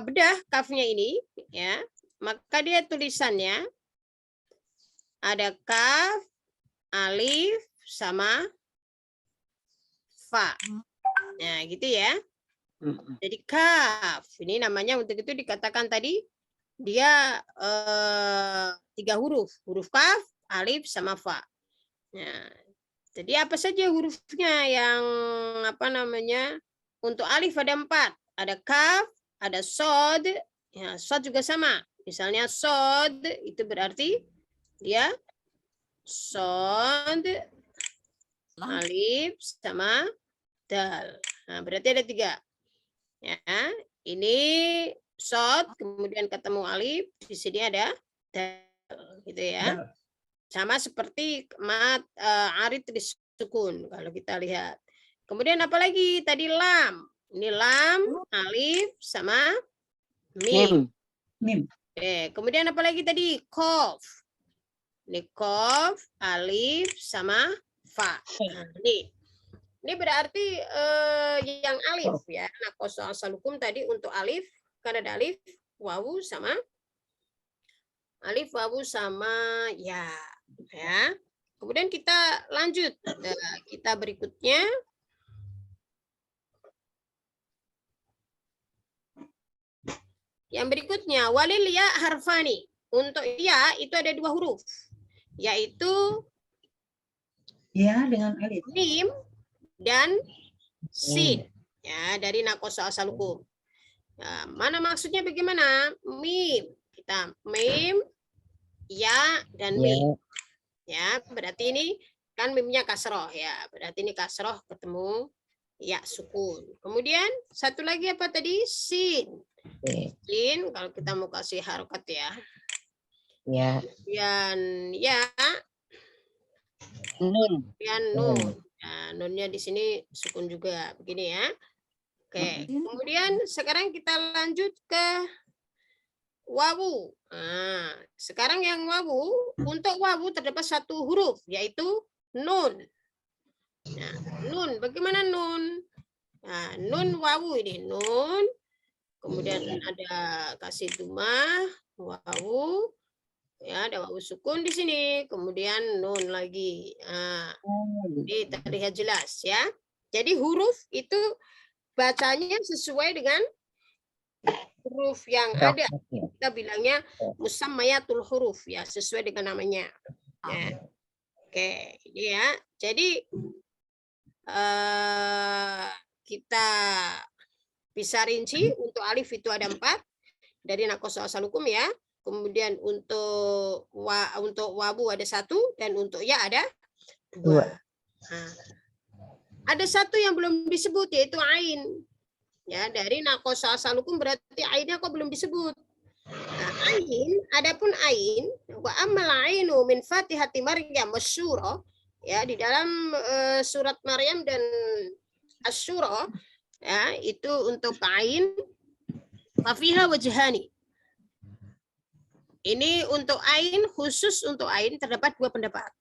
bedah kafnya ini ya, maka dia tulisannya ada kaf, alif, sama fa. Nah, gitu ya. Jadi kaf, ini namanya untuk itu dikatakan tadi dia 3 huruf. Huruf kaf, alif, sama fa. Nah, jadi apa saja hurufnya yang untuk alif ada 4. Ada kaf, ada sod. Ya, sod juga sama. Misalnya sod itu berarti dia sod, alif, sama dal. Nah, berarti ada 3. Ya, ini sod, kemudian ketemu alif, di sini ada dal, gitu ya. Sama seperti mat arid disukun kalau kita lihat. Kemudian apa lagi? Tadi lam. Ini lam, alif, sama mim. Kemudian apa lagi tadi? Kof. Ini kof, alif, sama fa. Nah, ini berarti yang alif ya. Nah, kosa asal hukum tadi untuk alif, kan ada alif, wawu, sama ya. Ya. Kemudian kita lanjut. Kita berikutnya. Yang berikutnya, walil ya harfani. Untuk ya itu ada 2 huruf. Yaitu Ya, dengan alif. mim dan sin. Ya, dari nakosa asal hukum. Ya, mana maksudnya bagaimana? Mim. Kita mim, ya, dan mim. Ya, berarti ini kan mimnya kasroh ya. Berarti ini kasroh ketemu ya sukun. Kemudian satu lagi apa tadi? Sin. Sin kalau kita mau kasih harokat ya. Ya. Kemudian ya. Nun. Kemudian nun. Nah, nunnya di sini sukun juga begini ya. Oke. Kemudian sekarang kita lanjut ke wawu. Nah, sekarang yang wawu, untuk wawu terdapat 1 huruf yaitu nun. Nah, nun, bagaimana nun? Nah, nun wawu ini nun. Kemudian ada kasih dumah, wawu. Ya, ada wawu sukun di sini. Kemudian nun lagi. Nah, ini terlihat jelas ya. Jadi huruf itu bacanya sesuai dengan huruf yang ada. Kita bilangnya musammayatul huruf ya, sesuai dengan namanya. Ya. Oke, ini ya. Jadi kita bisa rinci untuk alif itu ada 4 dari nakosa asal hukum ya. Kemudian untuk wawu ada 1 dan untuk ya ada 2. Nah, ada 1 yang belum disebut yaitu ain. Ya, dari nakosa asal hukum berarti ainnya kok belum disebut. Nah, ain, adapun ain, wa amal ainu min Fatihati Maryam wasyura, ya di dalam surat Maryam dan Asy-Syura, ya itu untuk ain fafiha wajhani. Ini untuk ain, khusus untuk ain terdapat 2 pendapat,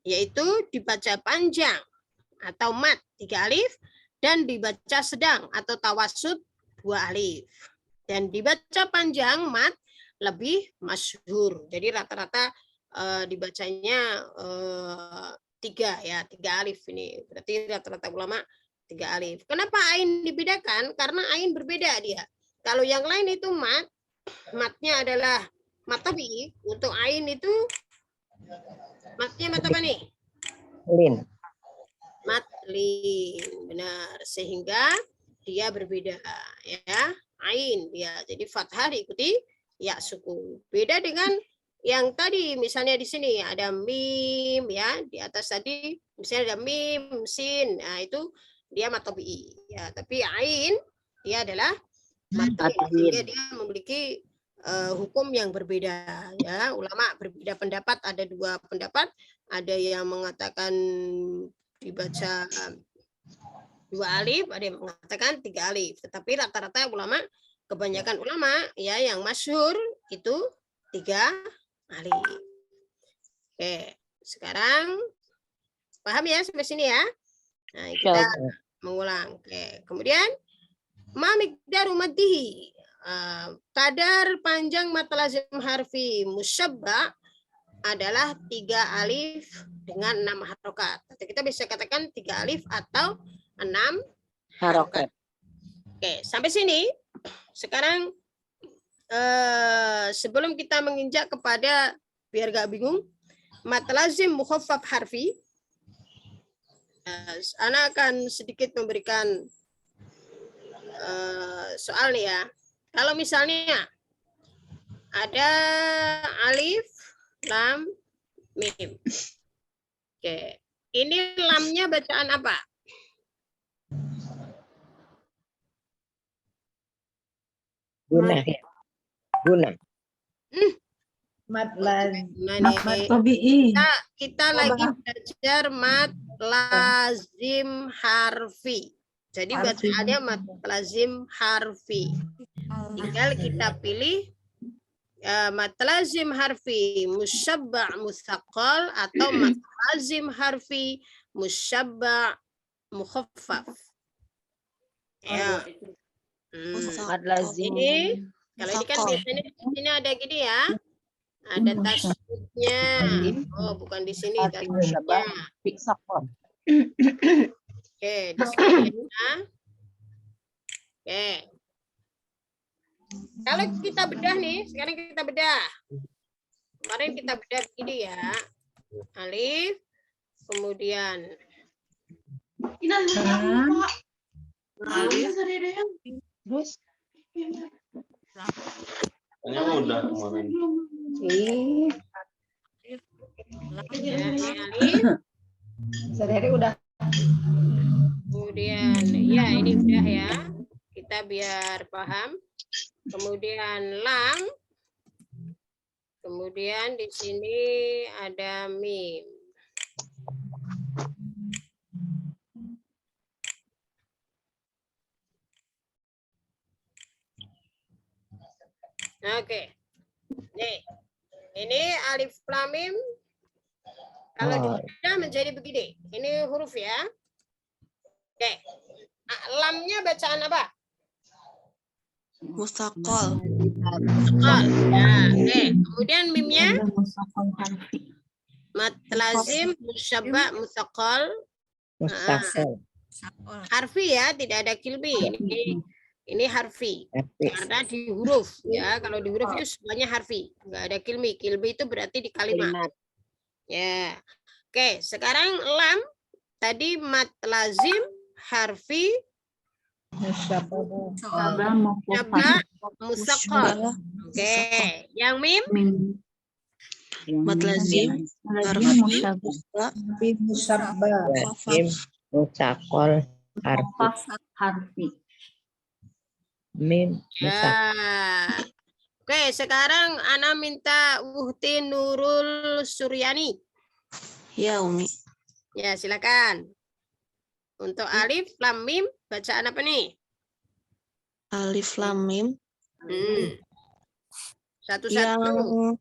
yaitu dibaca panjang atau mat 3 alif dan dibaca sedang atau tawassut 2 alif. Dan dibaca panjang mat lebih masyhur. Jadi rata-rata dibacanya 3 ya, 3 alif ini. Berarti rata-rata ulama 3 alif. Kenapa ain dibedakan? Karena ain berbeda dia. Kalau yang lain itu mat, matnya adalah mat tabii. Untuk ain itu matnya mat apa nih? Lin. Mat lin, benar. Sehingga dia berbeda ya. Ain dia. Jadi fathah diikuti ya sukun. Beda dengan yang tadi, misalnya di sini ada mim ya, di atas tadi misalnya ada mim, sin. Nah, itu dia mat tabii ya. Tapi ain dia adalah mat tabii, sehingga dia memiliki hukum yang berbeda ya. Ulama berbeda pendapat, ada dua pendapat, ada yang mengatakan dibaca 2 alif, ada yang mengatakan 3 alif. Tetapi rata-rata ulama, kebanyakan ulama ya yang masyhur itu 3 alif. Oke, sekarang paham ya sampai sini ya? Nah, kita mengulang. Oke, kemudian ma miqdaru maddihi. Kadar panjang mad lazim harfi musyabba adalah 3 alif dengan 6 harokat. Atau kita bisa katakan 3 alif atau 6 harokat. Oke, sampai sini. Sekarang sebelum kita menginjak kepada, biar gak bingung, mad lazim mukhaffaf harfi, Ana akan sedikit memberikan soal nih ya. Kalau misalnya ada alif, lam, mim. Oke, ini lamnya bacaan apa? Guna ya. Guna. Mat lazim. Nah, nih, Tabii. kita lagi belajar mad lazim harfi. Jadi bacaannya mad lazim harfi. Tinggal kita pilih mad lazim harfi musyabba' mutsaqqal atau mad lazim harfi musyabba' mukhaffaf. Ya. Mad lazim. Ini kalau ini kan biasanya di sini ada gini ya. Ada tasydidnya. Oh, bukan di sini tasydidnya. Oke, di sini ya. Oke. Kalau kita bedah nih, sekarang kita bedah. Kemarin kita bedah begini ya. Alif, kemudian Terus udah kemarin. ya, alif. Sehari udah. Kemudian ya ini udah ya. Kita biar paham. Kemudian lam. Kemudian di sini ada mim. Oke. Nih. Ini alif lam mim. Kalau dibedah menjadi begini. Ini huruf ya. Oke. Lamnya bacaan apa? Mustaqol. Mustaqal. Ya, oke. Kemudian mimnya mad lazim musyabba' mustaqal. mustaqil. Harfi ya, tidak ada kilbi. Ini harfi. Karena di huruf ya. Kalau di huruf itu semuanya harfi. Enggak ada kilmi. Kilbi itu berarti di kalimat. Ya. Oke, sekarang lam tadi mad lazim harfi musyabba' mustaqal. Oke, yang mim Mad lazim harfi Lazim mustaqil harfi. Mim ya. Oke, sekarang Ana minta Uhti Nurul Suryani. Ya Umi. Ya, silakan. Untuk alif lam mim bacaan apa nih? Alif lam mim. Satu-satu.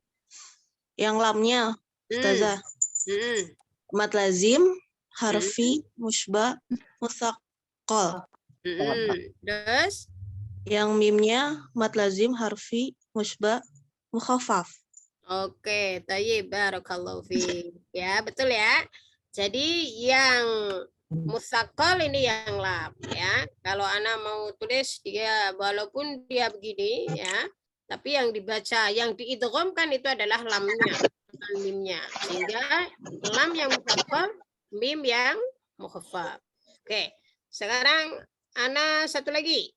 Yang lamnya Ustazah. Mad lazim harfi musyabba' mutsaqqal. Terus Yang mimnya mad lazim harfi musyabba' mukhaffaf. oke, tayyib, barakallahu fiik. Ya, betul ya. Jadi yang mutsaqqal ini yang lam ya. Kalau Ana mau tulis dia walaupun dia begini ya, Tapi yang dibaca, yang diidghamkan itu adalah lamnya, bukan mimnya. Sehingga lam yang mukhaffaf, mim yang mukhaffaf. Oke, sekarang Ana satu lagi.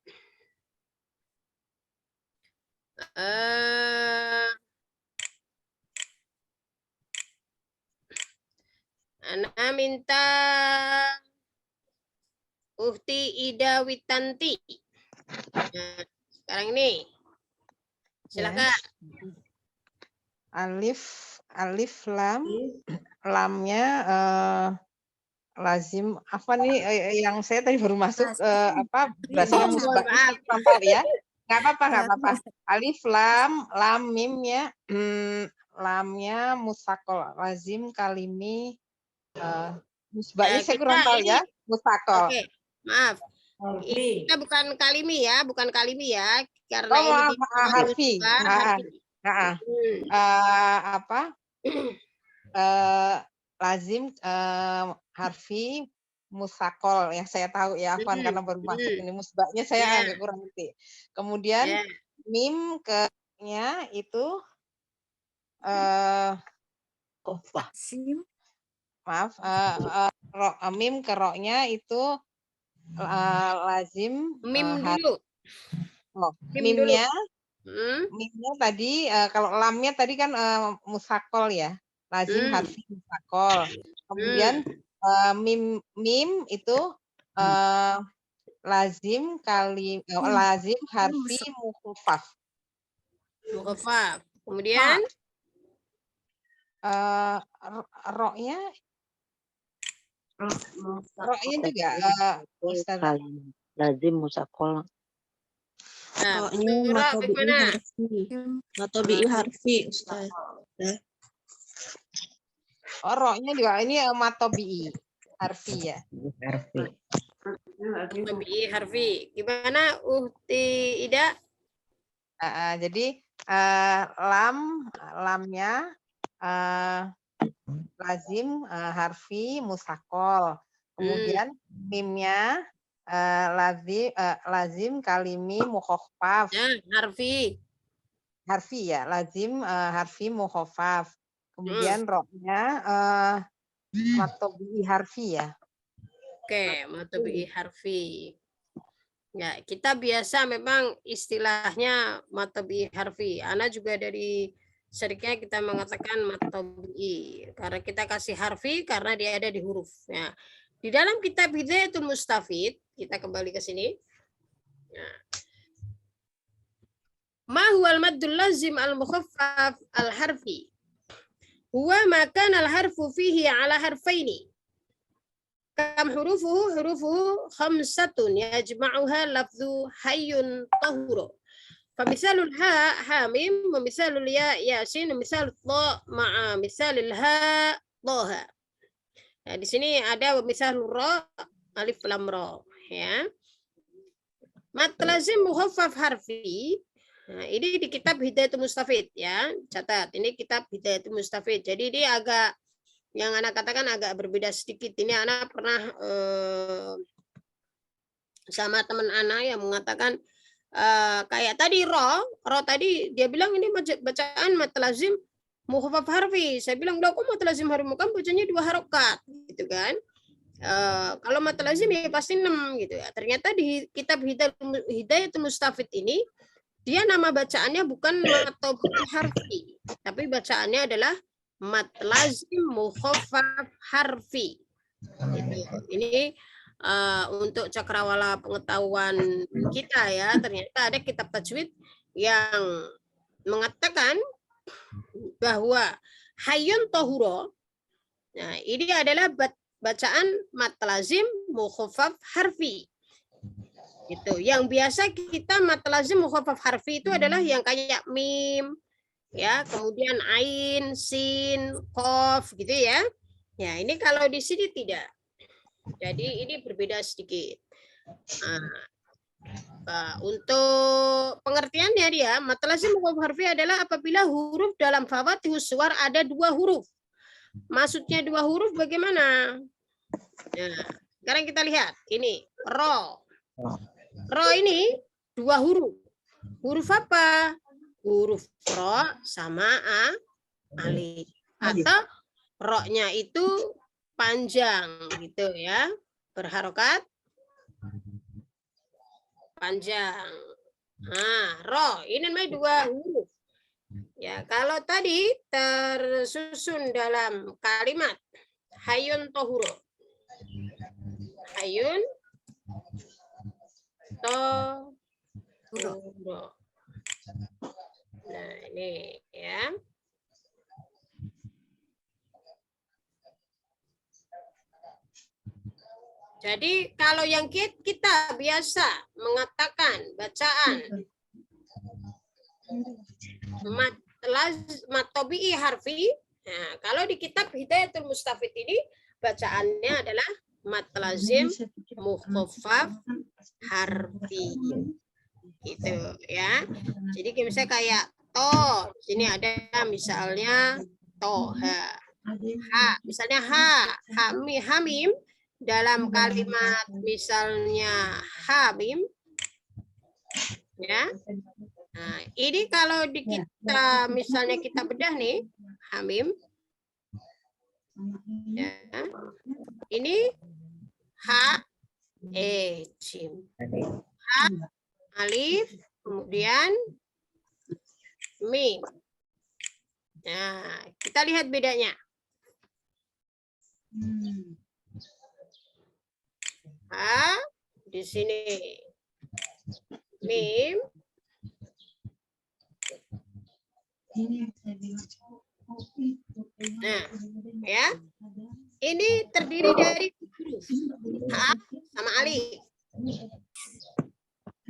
Ana minta Uhti Ida Witanti. Nah, sekarang ini. Silakan. Alif lam, lamnya lazim apa nih yang saya tadi baru masuk berasanya musbah ya. Nggak apa-apa. Alif lam mimnya lamnya musakol lazim kalimi musbahnya saya kurang tahu ya musakol. Oke, maaf. Kita bukan kalimi ya, karena ini harfi. Lazim harfi musakol yang saya tahu ya Afwan karena baru masuk ini musbahnya saya agak kurang ngerti. Kemudian mim ke-nya itu mim ke ro-nya itu lazim mim dulu. Mimnya tadi kalau lamnya tadi kan musakol ya. Lazim harfi musakol. Kemudian mim itu lazim lazim harfi mukhaffaf. Kemudian ro-nya juga lazim musakol. Nah, matobi harfi Ustaz. Ro-nya juga ini matobi harfi ya. Matobi harfi. Gimana Uhti Ida? Jadi lamnya lazim harfi musakol. Kemudian mimnya lazim kalimi mukhaffaf. Harfi ya, lazim harfi mukhaffaf. Kemudian ro-nya matobi harfi ya. Oke, matobi harfi. Ya, kita biasa memang istilahnya matobi harfi. Ana juga dari sedikitnya kita mengatakan matobi karena kita kasih harfi karena dia ada di huruf. Ya. Di dalam kitab Hidayatul Mustafid, kita kembali ke sini. Nah. Ma huwal maddul lazim al-mukhaffaf al-harfi? Huwa ma kana al-harfu fihi ala harfaini. Kam hurufuhu khamsatun yajma'uha lafzu hayyun tahuro. Famisalul ha hamim, wa misalul ya yasin, wa misalul ta ma'a misalil ha taha. Nah, di sini ada misalul ra alif lam ra ya. Mat lazim mukhaffaf harfi. Nah, ini di kitab Hidayatul Mustafid ya. Catat, ini kitab Hidayatul Mustafid. Jadi ini agak yang anak katakan agak berbeda sedikit. Ini anak pernah sama teman anak yang mengatakan kayak tadi ro tadi dia bilang ini bacaan mat lazim mukhaffaf harfi. Saya bilang kok mat lazim harfi kan bacanya 2 harokat gitu kan. Kalau mat lazim ya pasti 6 gitu ya. Ternyata di kitab Hidayatul Mustafid ini dia nama bacaannya bukan matobi harfi, tapi bacaannya adalah mat lazim mukhaffaf harfi. Ini untuk cakrawala pengetahuan kita ya, ternyata ada kitab tajwid yang mengatakan bahwa hayyun tahuro. Nah, ini adalah bacaan mat lazim mukhaffaf harfi. Itu yang biasa kita mat lazim mukhaffaf harfi itu adalah yang kayak mim ya, kemudian ain, sin, qaf gitu ya. Ya, ini kalau di sini tidak. Jadi ini berbeda sedikit. Untuk pengertiannya dia mat lazim mukhaffaf harfi adalah apabila huruf dalam fawatihus suwar ada 2 huruf. Maksudnya 2 huruf bagaimana? Nah, sekarang kita lihat ini ro. Ro ini 2 huruf. Huruf apa? huruf ro sama alif. Atau ro-nya itu panjang gitu ya. Berharokat panjang. Nah, ro ini namanya dua huruf. Ya, kalau tadi tersusun dalam kalimat hayun tohuro. Hayun tohuro. Nah, ini ya. Jadi kalau yang kita biasa mengatakan bacaan mat tobi'i harfi, nah, kalau di kitab Hidayatul Mustafid ini bacaannya adalah mat lazim mukhaffaf harfi. Gitu ya. Jadi misalnya kayak to, di sini ada misalnya toha. Ha, misalnya hamim dalam kalimat misalnya hamim ya. Nah, ini kalau di kita misalnya kita bedah nih hamim ya. Ini ha jim. Ha alif kemudian mim. Nah, kita lihat bedanya. Ha di sini mim. Nah, ya. Ini terdiri dari huruf ha sama alif.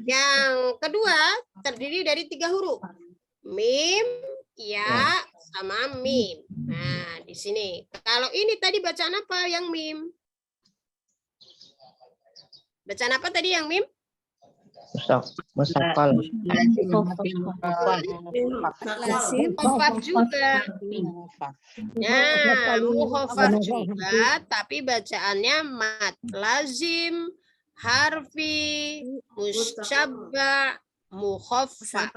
Yang kedua terdiri dari 3 huruf. Mim, ya, sama mim. Nah, di sini. Kalau ini tadi bacaan apa yang mim? Bacaan apa tadi yang mim? Musafal. Mukhafaf juga. Nah, mukhafaf juga, tapi bacaannya mat lazim, harfi, musyabba, mukhaffaf.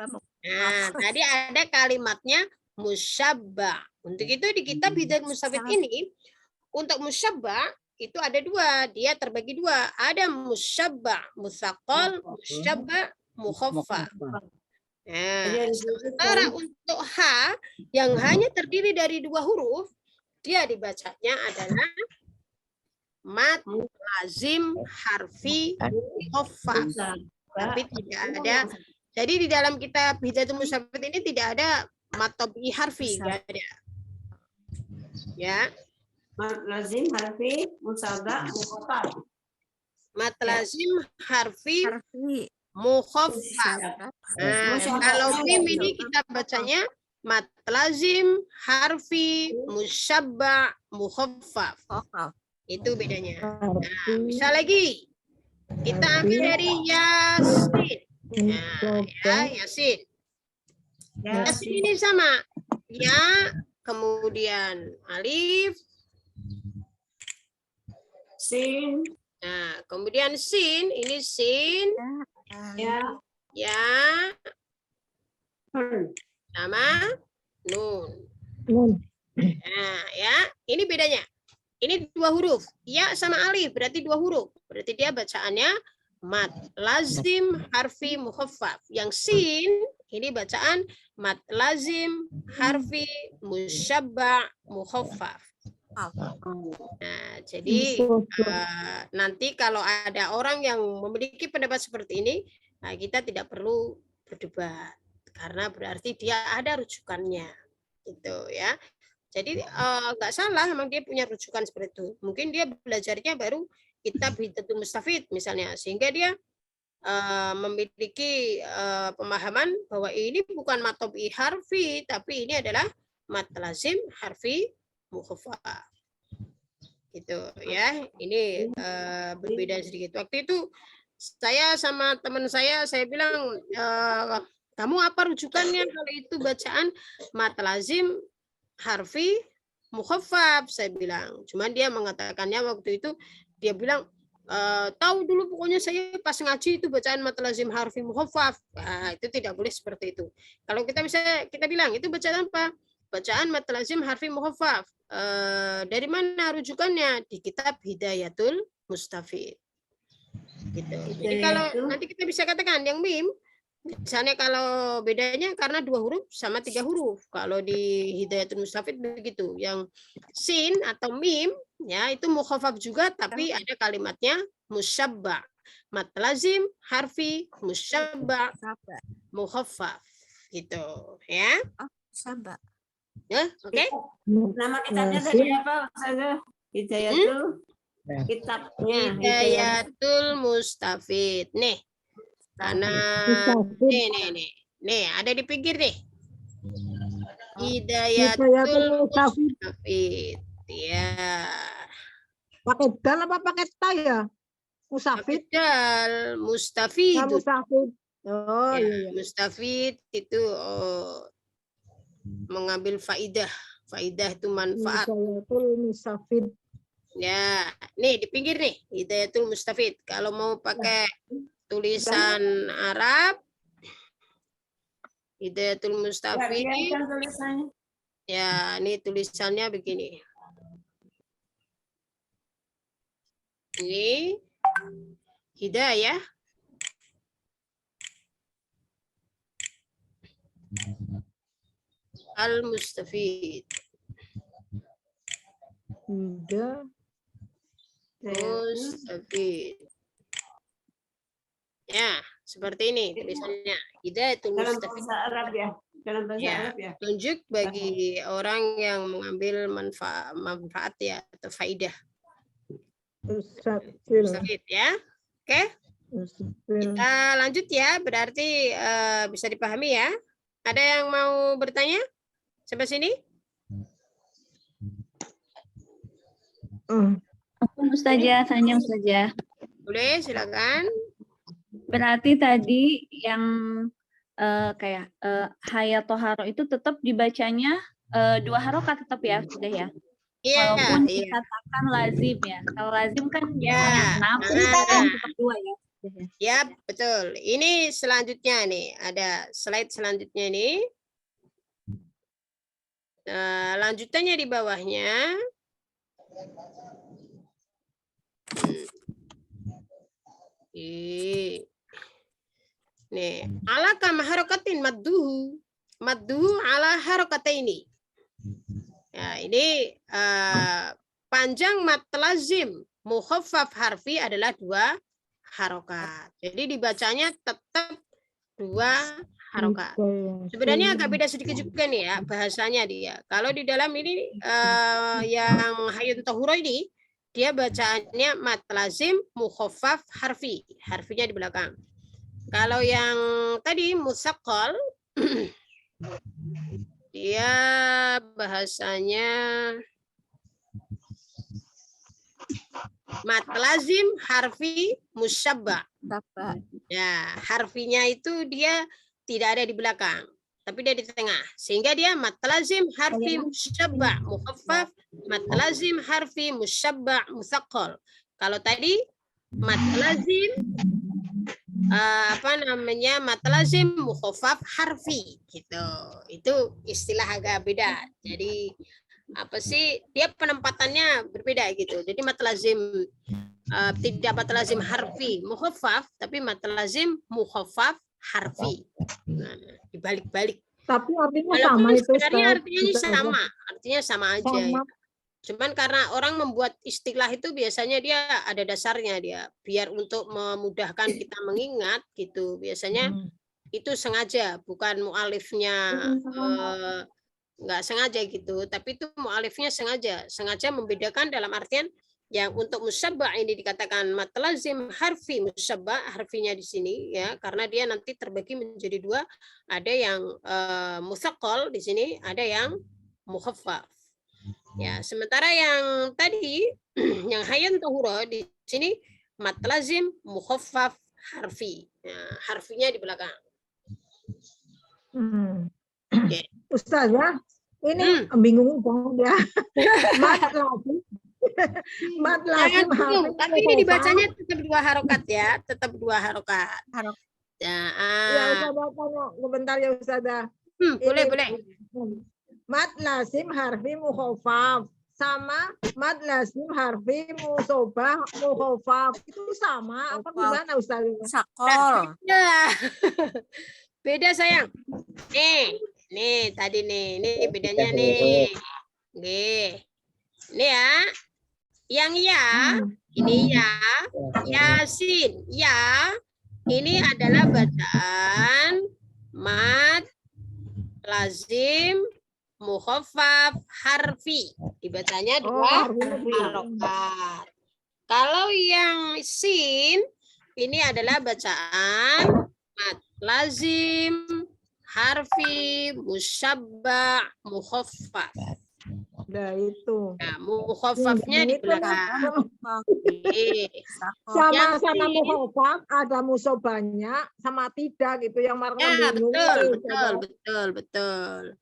Nah, tadi ada kalimatnya musyabba. Untuk itu di kitab Hidayatul Mustafid ini, untuk musyabba itu ada 2, dia terbagi 2. Ada musyabba mutsaqal, musyabba mukhaffaf. Nah, sementara untuk ha yang hanya terdiri dari 2 huruf, dia dibacanya adalah mat lazim harfi mukhaffaf. Tapi tidak ada. Jadi di dalam kitab Hidayatul Mustafid ini tidak ada mat tabi'i harfi, enggak ada. Ya. Mat lazim harfi musabba mukhaffaf. Mat lazim harfi mukhaffaf. Nah, kalau mim ini kita bacanya mat lazim harfi musyabba mukhaffaf. Itu bedanya. Nah, bisa lagi. Kita ambil dari Yasin. Nah, ya, Yasin. Yasin ini sama. Ya, kemudian alif, sin. Nah, kemudian sin, ini sin. Ya. Sama nun. Nah, ya, ini bedanya. Ini 2 huruf. Ya sama alif, berarti 2 huruf. Berarti dia bacaannya mat lazim harfi mukhaffaf. Yang sin, ini bacaan mat lazim harfi musyabba mukhaffaf. Nah, jadi nanti kalau ada orang yang memiliki pendapat seperti ini, nah kita tidak perlu berdebat karena berarti dia ada rujukannya, gitu ya. Jadi nggak salah, memang dia punya rujukan seperti itu. Mungkin dia belajarnya baru kitab Hidayatul Mustafid misalnya, sehingga dia memiliki pemahaman bahwa ini bukan mat tabi'i harfi, tapi ini adalah mat lazim harfi mukhaffaf. Gitu ya. Ini berbeda sedikit. Waktu itu saya sama teman saya bilang, kamu apa rujukannya kalau itu bacaan mat lazim harfi mukhaffaf, saya bilang. Cuman dia mengatakannya waktu itu, dia bilang tahu dulu pokoknya saya pas ngaji itu bacaan mat lazim harfi muhaffaf. Nah, itu tidak boleh seperti itu. Kalau kita bilang itu bacaan apa? Bacaan mat lazim harfi muhaffaf. Dari mana rujukannya? Di kitab Hidayatul Mustafid. Gitu. Jadi kalau nanti kita bisa katakan yang mim, misalnya kalau bedanya karena 2 huruf sama 3 huruf. Kalau di Hidayatul Mustafid begitu. Yang sin atau mim ya itu mukhaffaf juga tapi ada kalimatnya musyabba. Mat lazim harfi musyabba mukhaffaf gitu ya. Sabar. Ya, oke. Nama kitabnya tadi apa? Hidayatul kitabnya. Hidayatul Mustafid. Nih. Karena nih ada di pinggir nih. Hidayatul Mustafid. Ya. Pakai dal apa pakai ta ya? Mustafid. Dal Mustafid. Mustafid. Oh Ya, iya. Mustafid itu mengambil faidah. Faidah itu manfaat. Hidayatul Mustafid. Ya, nih di pinggir nih, Hidayatul Mustafid. Kalau mau pakai tulisan Arab, Hidayatul Mustafid. Ya, ini tulisannya begini. Ini hidayah. Al-Mustafid. Mustafid. Ya, seperti ini tulisannya. Hidayatul Dalam Mustafid. bahasa Arab ya. Dalam bahasa Ya, Arab ya. tunjuk bagi orang yang mengambil manfaat ya atau faidah. Mustafid ya. Oke. Kita lanjut ya, berarti bisa dipahami ya. Ada yang mau bertanya sampai sini? Aku Ustazah, tanya Ustazah. Boleh, silakan. Berarti tadi yang kayak hayat toharo itu tetap dibacanya 2 harokat tetap ya Ustazah ya? Iya, Walaupun iya. dikatakan lazim ya. Kalau lazim kan Ya, biasanya 6, nah. kan tetap 2 ya. Ya, betul. Ini selanjutnya nih, ada slide selanjutnya nih. Lanjutannya di bawahnya. Nih, ala kama harokatin madduhu. Madduhu ala harokataini. Ya, ini panjang mat lazim mukhaffaf harfi adalah 2 harokat. Jadi dibacanya tetap 2 harokat. Sebenarnya agak beda sedikit juga nih ya bahasanya dia. Kalau di dalam ini yang Hayun Tohuro ini dia bacaannya mat lazim mukhaffaf harfi. Harfinya di belakang. Kalau yang tadi musaqqal dia bahasanya mat lazim harfi musyabba. Ya, harfinya itu dia tidak ada di belakang, tapi dia di tengah. Sehingga dia mat lazim harfi musyabba mukhaffaf, mat lazim harfi musyabba musaqqal. Kalau tadi mat lazim mat lazim mukhaffaf harfi gitu. Itu istilah agak beda. Jadi apa sih dia penempatannya berbeda gitu. Jadi mat lazim tidak mat lazim harfi mukhaffaf tapi mat lazim mukhaffaf harfi. Nah, dibalik-balik. Tapi artinya Walaupun sama itu. sebenarnya Ustaz. artinya sama aja. Sama. Cuman karena orang membuat istilah itu biasanya dia ada dasarnya dia biar untuk memudahkan kita mengingat gitu. Biasanya itu sengaja, bukan mualifnya nggak sengaja gitu, tapi itu mualifnya sengaja membedakan dalam artian yang untuk musyabba ini dikatakan mat lazim harfi musyabba, harfinya di sini ya karena dia nanti terbagi menjadi 2, ada yang musaqqal di sini, ada yang mukhaffaf. Ya, sementara yang tadi yang Hayyan Tohuro di sini mat lazim mukhaffaf harfi. Nah, harfinya di belakang. Ustaz ya, ini bingung banget ya. Mat lazim. Mat Jangan lazim bingung, harfi tapi ini dibacanya tetap 2 harokat ya, tetap 2 harokat. Ya, Ya Ustazah, tanya sebentar ya Ustazah. boleh, Ini, boleh. Mat lazim harfi mukhafaf sama mat lazim harfi musobah mukhafaf itu sama apa gimana Ustazah? Sakol. Nah, beda sayang. Nih tadi nih, ini bedanya nih. Nih, ini ya. Yang ya, ini ya, Yasin, ya. Ini adalah bacaan mat lazim mukhaffaf harfi. Dibacanya 2 harokat. Kalau yang sin ini adalah bacaan mat lazim harfi musyabba mukhaffaf. Nah itu. Nah, mukhaffafnya di belakang. Sama-sama mukhafaf ada musobahnya sama tidak gitu yang Marwan Ya, bingung. betul.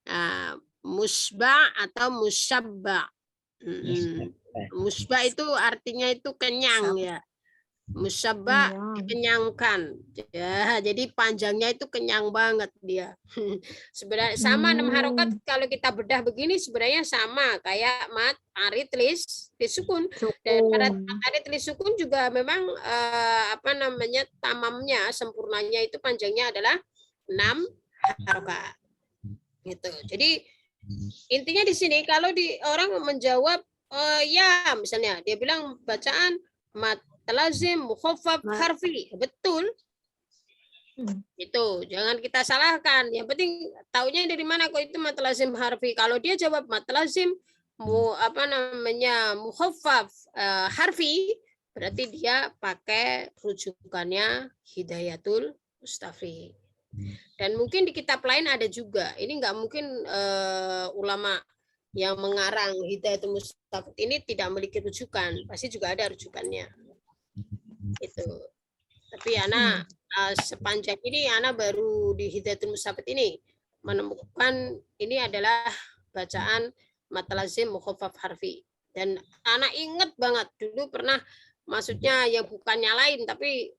Nah, musba atau musyabba. Musba itu artinya itu kenyang ya. Musyabba dikenyangkan. Ya, jadi panjangnya itu kenyang banget dia. Sebenarnya sama 6 harokat kalau kita bedah begini sebenarnya sama kayak mat arid lis disukun. Dan pada mat arid lis sukun juga memang tamamnya sempurnanya itu panjangnya adalah 6 harokat. Gitu. Jadi intinya di sini kalau orang menjawab ya misalnya dia bilang bacaan mat lazim mukhaffaf harfi, betul. Itu jangan kita salahkan. Yang penting taunya dari mana kok itu mat lazim harfi. Kalau dia jawab mat lazim mukhaffaf harfi, berarti dia pakai rujukannya Hidayatul Mustafi. Dan mungkin di kitab lain ada juga. Ini nggak mungkin ulama yang mengarang Hidayatul Mustafi ini tidak memiliki rujukan. Pasti juga ada rujukannya. Itu. Tapi Ana sepanjang ini Ana baru di Hidayatul Mustafi ini menemukan ini adalah bacaan mat lazim mukhaffaf harfi. Dan Ana ingat banget dulu pernah maksudnya yang bukannya lain tapi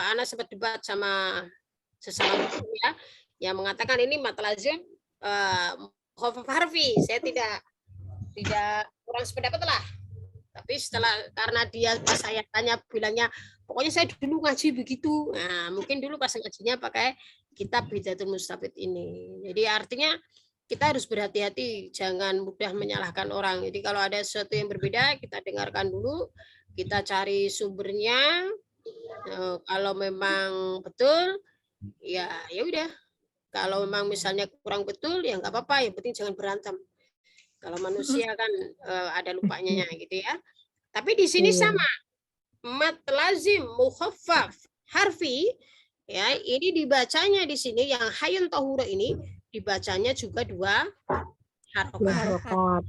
Ana sempat debat sama sesama ya yang mengatakan ini mat lazim mukhaffaf harfi. Saya tidak kurang sependapat lah. Tapi karena dia pas saya tanya bilangnya pokoknya saya dulu ngaji begitu. Nah, mungkin dulu pas ngajinya pakai kitab Hidayatul Mustafid ini. Jadi artinya kita harus berhati-hati, jangan mudah menyalahkan orang. Jadi kalau ada sesuatu yang berbeda, kita dengarkan dulu, kita cari sumbernya. Kalau memang betul, ya udah. Kalau memang misalnya kurang betul, ya nggak apa-apa. Yang penting jangan berantem. Kalau manusia kan ada lupanya gitu ya. Tapi di sini sama. Mat lazim mukhaffaf harfi ya, ini dibacanya di sini yang hayun tahura ini dibacanya juga 2 harokat.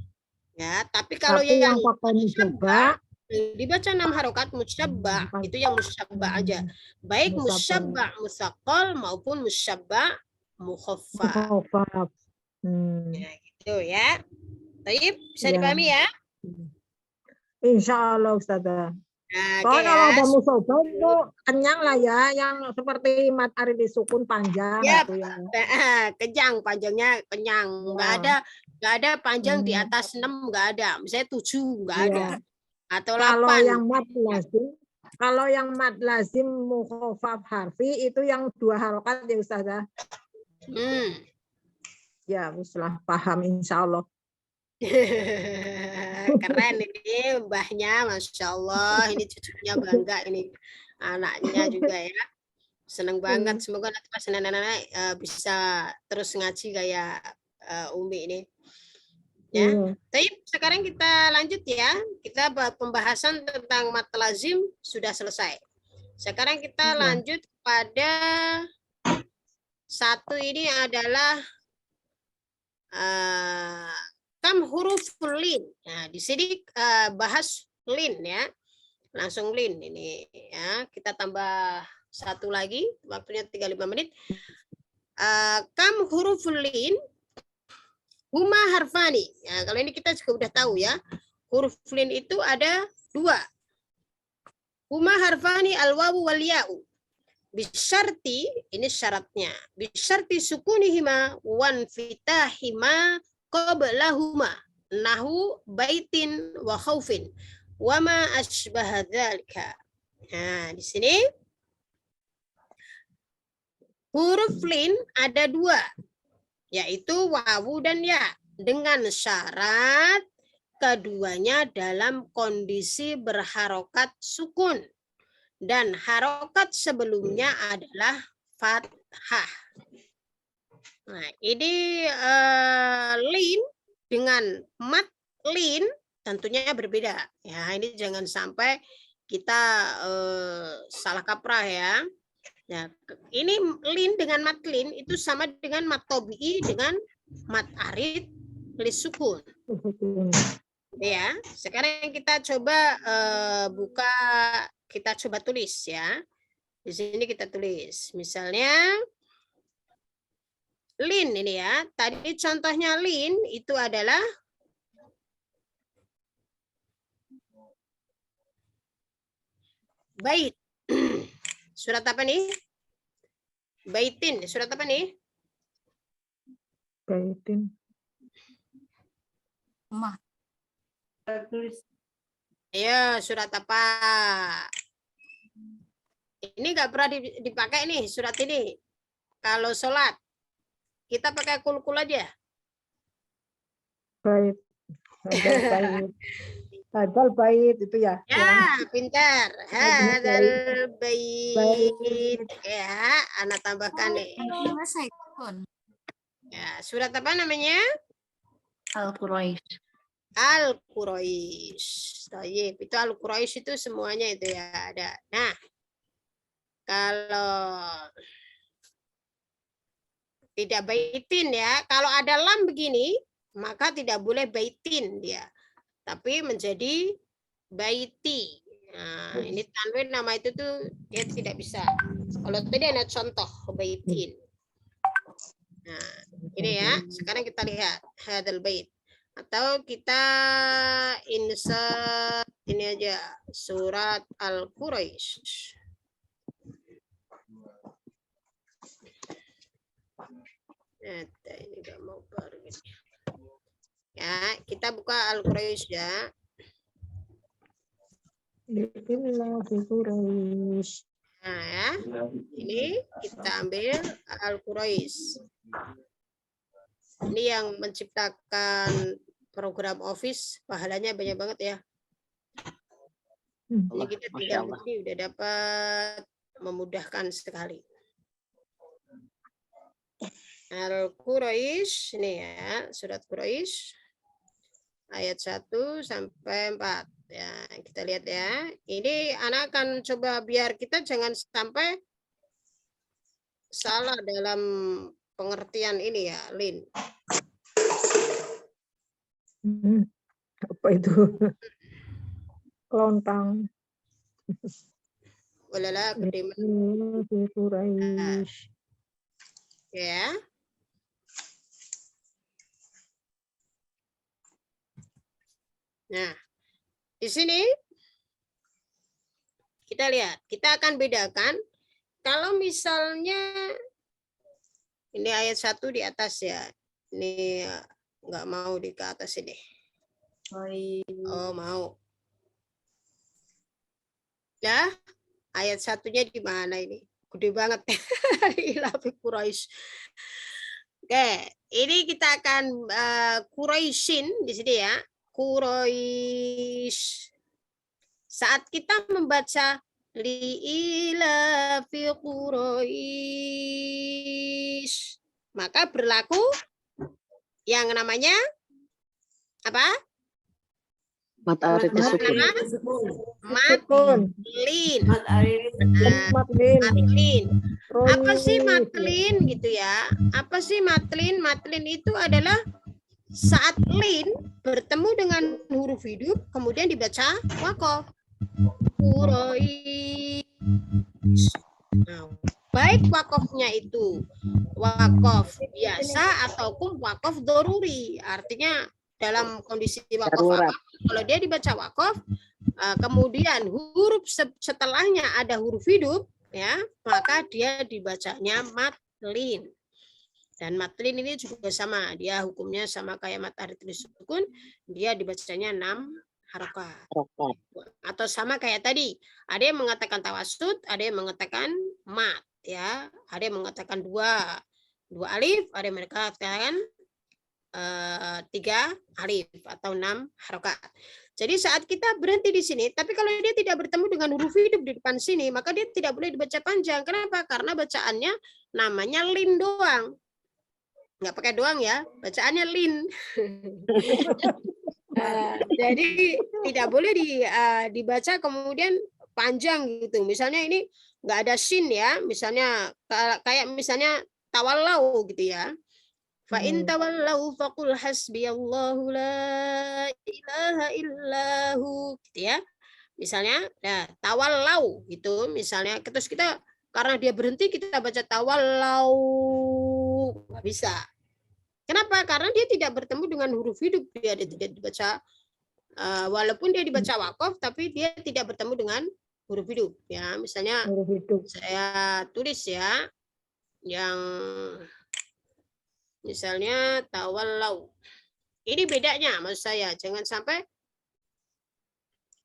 Ya, tapi kalau yang musyabba dibaca 6 harokat musyabba itu yang musyabba aja. Baik musyabba musaqqal maupun musyabba mukhaffaf. Ya, gitu ya. Baik, bisa dipahami ya? Insya Allah Ustazah. Nah, kalau ada musobah itu kenyang lah ya, yang seperti mat arid sukun panjang gitu ya. Kenyang, panjangnya kenyang, nggak ada panjang di atas 6, nggak ada. Misalnya 7 nggak ada, atau 8. Kalau yang mat lazim mukhaffaf harfi itu yang 2 harokat ya Ustazah. Ya, setelah paham insya Allah. Keren ini mbahnya, Masya Allah, ini cucunya bangga, ini anaknya juga ya, seneng banget. Semoga nanti pas nenek-nenek bisa terus ngaji kayak Umi ini ya. Tapi sekarang kita lanjut ya, kita pembahasan tentang mat lazim sudah selesai. Sekarang kita lanjut pada satu, ini adalah kam huruf lin. Nah, di sini bahas lin ya. Langsung lin ini ya. Kita tambah satu lagi, waktunya 35 menit. Kam huruf lin huma harfani. Nah, kalau ini kita juga udah tahu ya. huruf lin itu ada 2. Huma harfani al-wawu wal ya'u. Bisyarti, ini syaratnya. Bisyarti sukunihima wan fitahima qablahuma. Nahu baitin wa khaufin. Wa ma asbaha dzalika. Nah, di sini huruf lin ada 2, yaitu wawu dan ya, dengan syarat keduanya dalam kondisi berharokat sukun dan harokat sebelumnya adalah fathah. Nah, ini lin dengan mat lin tentunya berbeda. Ya, ini jangan sampai kita salah kaprah ya. Nah, ini lin dengan mat lin itu sama dengan mat tobi'i dengan mat arid lisukun. Ya, sekarang kita coba buka, kita coba tulis ya. Di sini kita tulis, misalnya lin ini ya. Tadi contohnya lin itu adalah bait. Surat apa nih? Baitin. Surat apa nih? Baitin. Rumah. Ya, surat apa? Ini nggak pernah dipakai nih surat ini. Kalau sholat, kita pakai kulkul aja. Bait. Bait. Hadal bait itu ya. Ya, pintar. Hadal bait. Ya, anak tambahkan nih. Ya, surat apa namanya? Al-Quraisy. Al-Quraisy. Tayyib. Itu Al-Quraisy itu semuanya itu ya ada. Nah, kalau tidak baitin ya, kalau ada lam begini, maka tidak boleh baitin dia, tapi menjadi baiti. Nah, ini tanwin nama itu tuh dia tidak bisa. Kalau tadi ada contoh baitin. Nah, ini ya. Sekarang kita lihat hadal bait. Atau kita insert ini aja surat Al-Quraisy. Nah, ini nggak mau baru ini. Ya, kita buka Al-Quraisy ya. Nah ya, ini kita ambil Al-Quraisy. Ini yang menciptakan program Office, pahalanya banyak banget ya. Ini kita tinggal begini udah dapat, memudahkan sekali. Al-Quraisy, ini ya, surat Quraisy ayat 1 sampai 4. Ya, kita lihat ya. Ini anak akan coba biar kita jangan sampai salah dalam pengertian ini ya, Lin. Apa itu? Kelontang. Walala gede. Ya. Nah, di sini kita lihat, kita akan bedakan kalau misalnya ini ayat 1 di atas ya. Ini nggak mau di ke atas ini. Oh, mau. Nah, ayat 1-nya di mana ini? Gede banget. Ilafi Quraisy. Oke, ini kita akan Quraisyin di sini ya. Quraisy. Saat kita membaca li'ilafi Quraisy, maka berlaku yang namanya apa? Mat arid sukun. Matlin. Matlin. Apa sih matlin gitu ya? Apa sih matlin? Matlin itu adalah saat lin bertemu dengan huruf hidup kemudian dibaca waqaf. Quraisy. Nah, baik wakofnya itu wakaf biasa ataupun wakaf doruri, artinya dalam kondisi wakof Darurat. apa? Kalau dia dibaca wakof, kemudian huruf setelahnya ada huruf hidup, ya, maka dia dibacanya matlin. Dan matlin ini juga sama, dia hukumnya sama kayak mat aridul sukun, dia dibacanya 6 harokat. Atau sama kayak tadi, ada yang mengatakan tawasud, ada yang mengatakan mat, ya, ada yang mengatakan dua alif, ada yang mengatakan 3 alif atau 6 harokat. Jadi saat kita berhenti di sini, tapi kalau dia tidak bertemu dengan huruf hidup di depan sini, maka dia tidak boleh dibaca panjang. Kenapa? Karena bacaannya namanya lin doang. Nggak pakai doang ya, bacaannya lin. Jadi tidak boleh dibaca kemudian panjang gitu. Misalnya ini nggak ada shin ya, misalnya kayak misalnya tawallau gitu ya. Fa in tawallau faqul hasbiyallahu la ilaha illahu gitu ya. Misalnya, nah, tawallau gitu, misalnya terus kita karena dia berhenti kita baca tawallau, nggak bisa. Kenapa? Karena dia tidak bertemu dengan huruf hidup, dia tidak dibaca walaupun dia dibaca wakof, tapi dia tidak bertemu dengan huruf hidup. Ya, misalnya saya tulis ya, yang misalnya tawallau. Ini bedanya maksud saya, jangan sampai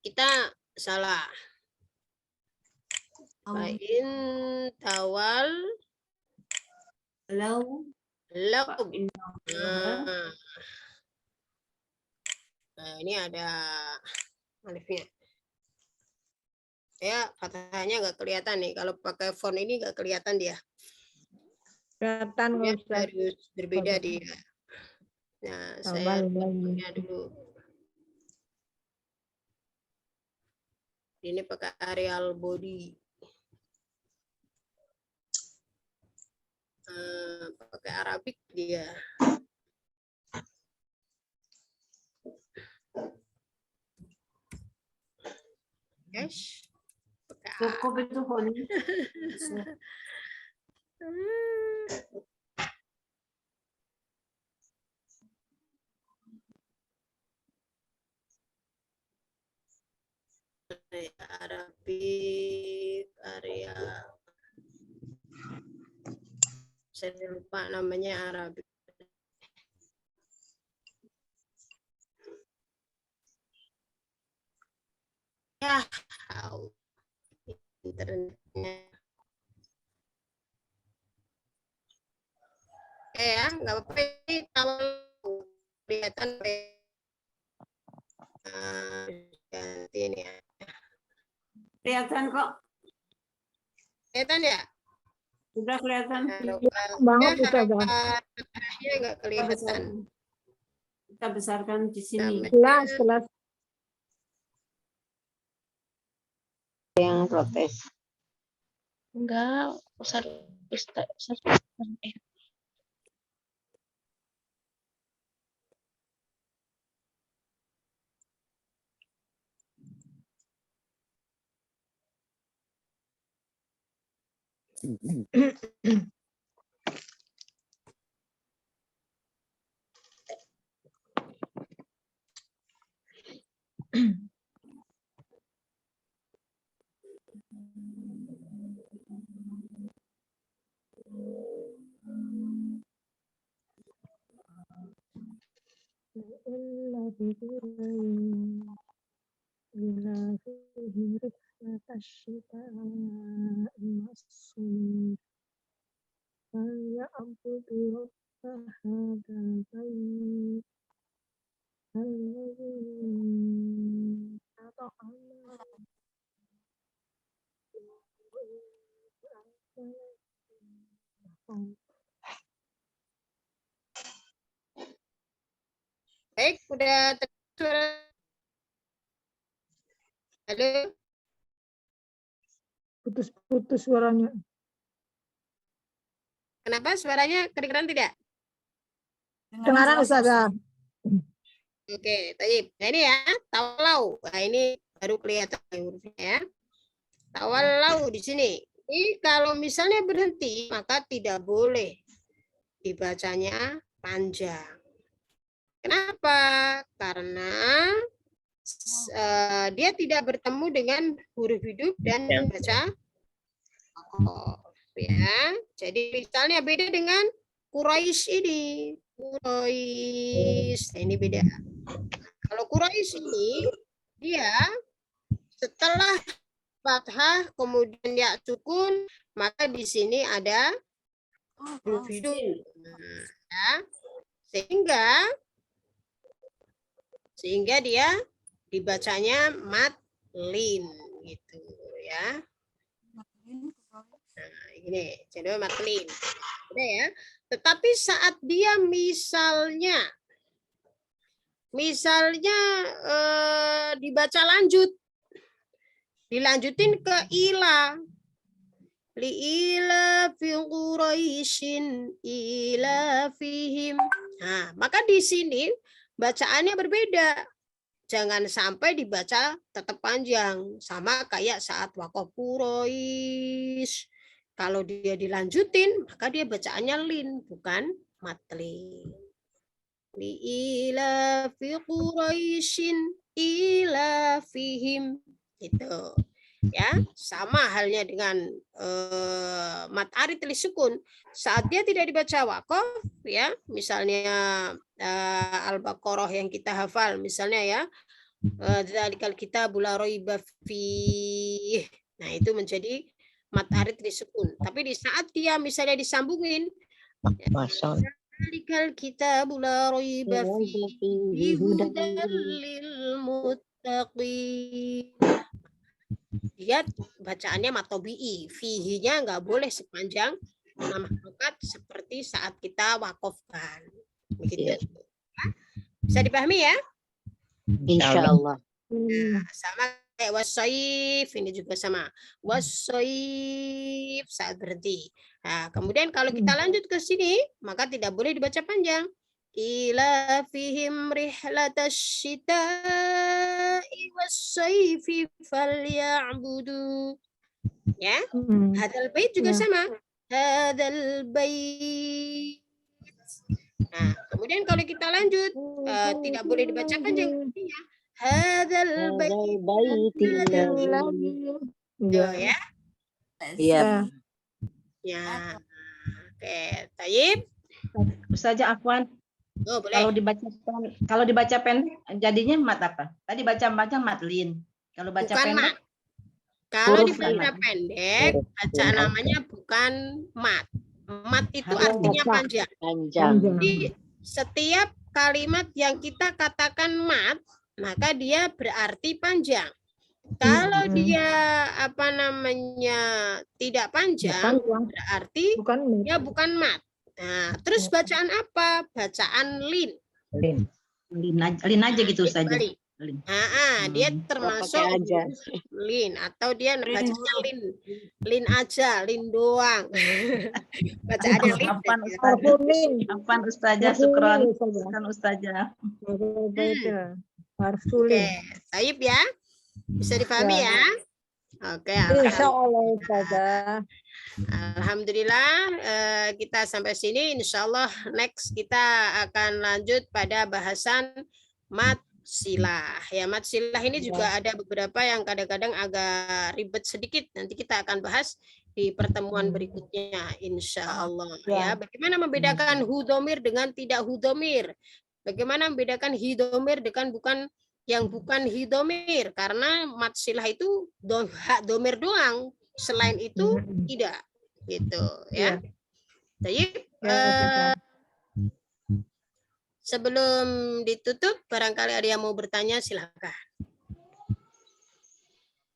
kita salah. Fa'in tawal lau. Nah, ini ada alifnya. Ya, fathahnya nggak kelihatan nih. Kalau pakai font ini nggak kelihatan dia. Kelihatan Ya, Ustaz. harus berbeda dia. Nah, saya fontnya dulu. Ini pakai Arial body. Pakai Arabik dia. Guys, cukup itu fontnya. Arabik, area. Saya lupa namanya Arabik. Ya, internetnya. Ya, nggak apa-apa. Kalau kelihatan ganti ini ya. Kelihatan kok. Kelihatan ya? Sudah kelihatan. Banget Ustaz. Nggak kelihatan. Kita besarkan di sini. Jelas. Yang protes. Enggak, Ustaz. Baik, udah tersuara. Halo. Putus suaranya. Kenapa suaranya kedengaran tidak? Dengaran Ustazah. Oke, taib. Nah ini ya, tawallau. Nah ini baru kelihatan hurufnya ya. Tawallau di sini. Ini kalau misalnya berhenti, maka tidak boleh dibacanya panjang. Kenapa? Karena dia tidak bertemu dengan huruf hidup dan membaca wakof, ya. Jadi misalnya beda dengan Quraisy ini. Quraisy ini beda. Kalau Quraisy ini dia setelah fathah kemudian ya sukun, maka di sini ada huruf hidup. Ya. Sehingga dia dibacanya matlin gitu ya. Nah, ini jadi matlin. Udah ya. Tetapi saat dia misalnya dibaca dilanjutin ke ila, liila fi Quraisyin ila fihim. Nah, maka di sini bacaannya berbeda. Jangan sampai dibaca tetap panjang, sama kayak saat wakof Quraisy. Kalau dia dilanjutin, maka dia bacaannya lin, bukan matlin. Liila fi Quraisyin ila fihim. Gitu. Ya, sama halnya dengan mat arid li sukun. Saat dia tidak dibaca wakof, ya, misalnya Al-Baqarah yang kita hafal, misalnya ya, dzalikal kitabul la raiba fi. Nah, itu menjadi mat arid li sukun. Tapi di saat dia misalnya disambungin, dzalikal kitabul la raiba fi hudal lil muttaqin. Dia bacaannya matobi'i, fihinya nggak boleh sepanjang 6 harokat seperti saat kita wakofkan. Begitu. Bisa dipahami ya? Insyaallah. Nah, sama kayak wasoif, ini juga sama. Wasoif saat berhenti. Nah, kemudian kalau kita lanjut ke sini, maka tidak boleh dibaca panjang. Ila fihim rihlatash syita'i wassayfi falya'budu. Ya. Hadzal bait juga sama. Hadzal bait. Nah, kemudian kalau kita lanjut tidak boleh dibaca panjang artinya. Hadzal bait. Ya. Iya. Ya. Oke, tayyib. Ustazah Afwan. Oh, boleh. Kalau dibaca pendek jadinya mat apa? Tadi baca matlin. Kalau baca Bukan pendek mat. Kalau huruf dibaca pendek, baca namanya bukan mat. Mat itu artinya panjang. Jadi setiap kalimat yang kita katakan mat, maka dia berarti panjang. Kalau dia tidak panjang, berarti dia bukan mat. Nah, terus bacaan apa? Bacaan lin. Lin aja gitu saja. Dia termasuk lin atau dia bacanya lin aja, lin doang. Bacaannya lin. Apaan Ustazah, syukron. Syukron Ustazah. Oke, Taib ya. Bisa dipahami ya? Oke, Insyaallah. Alhamdulillah kita sampai sini. Insyaallah next kita akan lanjut pada bahasan mat silah. Ya, mat silah ini juga ada beberapa yang kadang-kadang agak ribet sedikit. Nanti kita akan bahas di pertemuan berikutnya, insyaallah. Ya, bagaimana membedakan hudomir dengan tidak hudomir? Bagaimana membedakan hidomir dengan bukan hidomir? Karena mat silah itu domir doang. Selain itu tidak, gitu ya. Jadi sebelum ditutup, barangkali ada yang mau bertanya, silakan.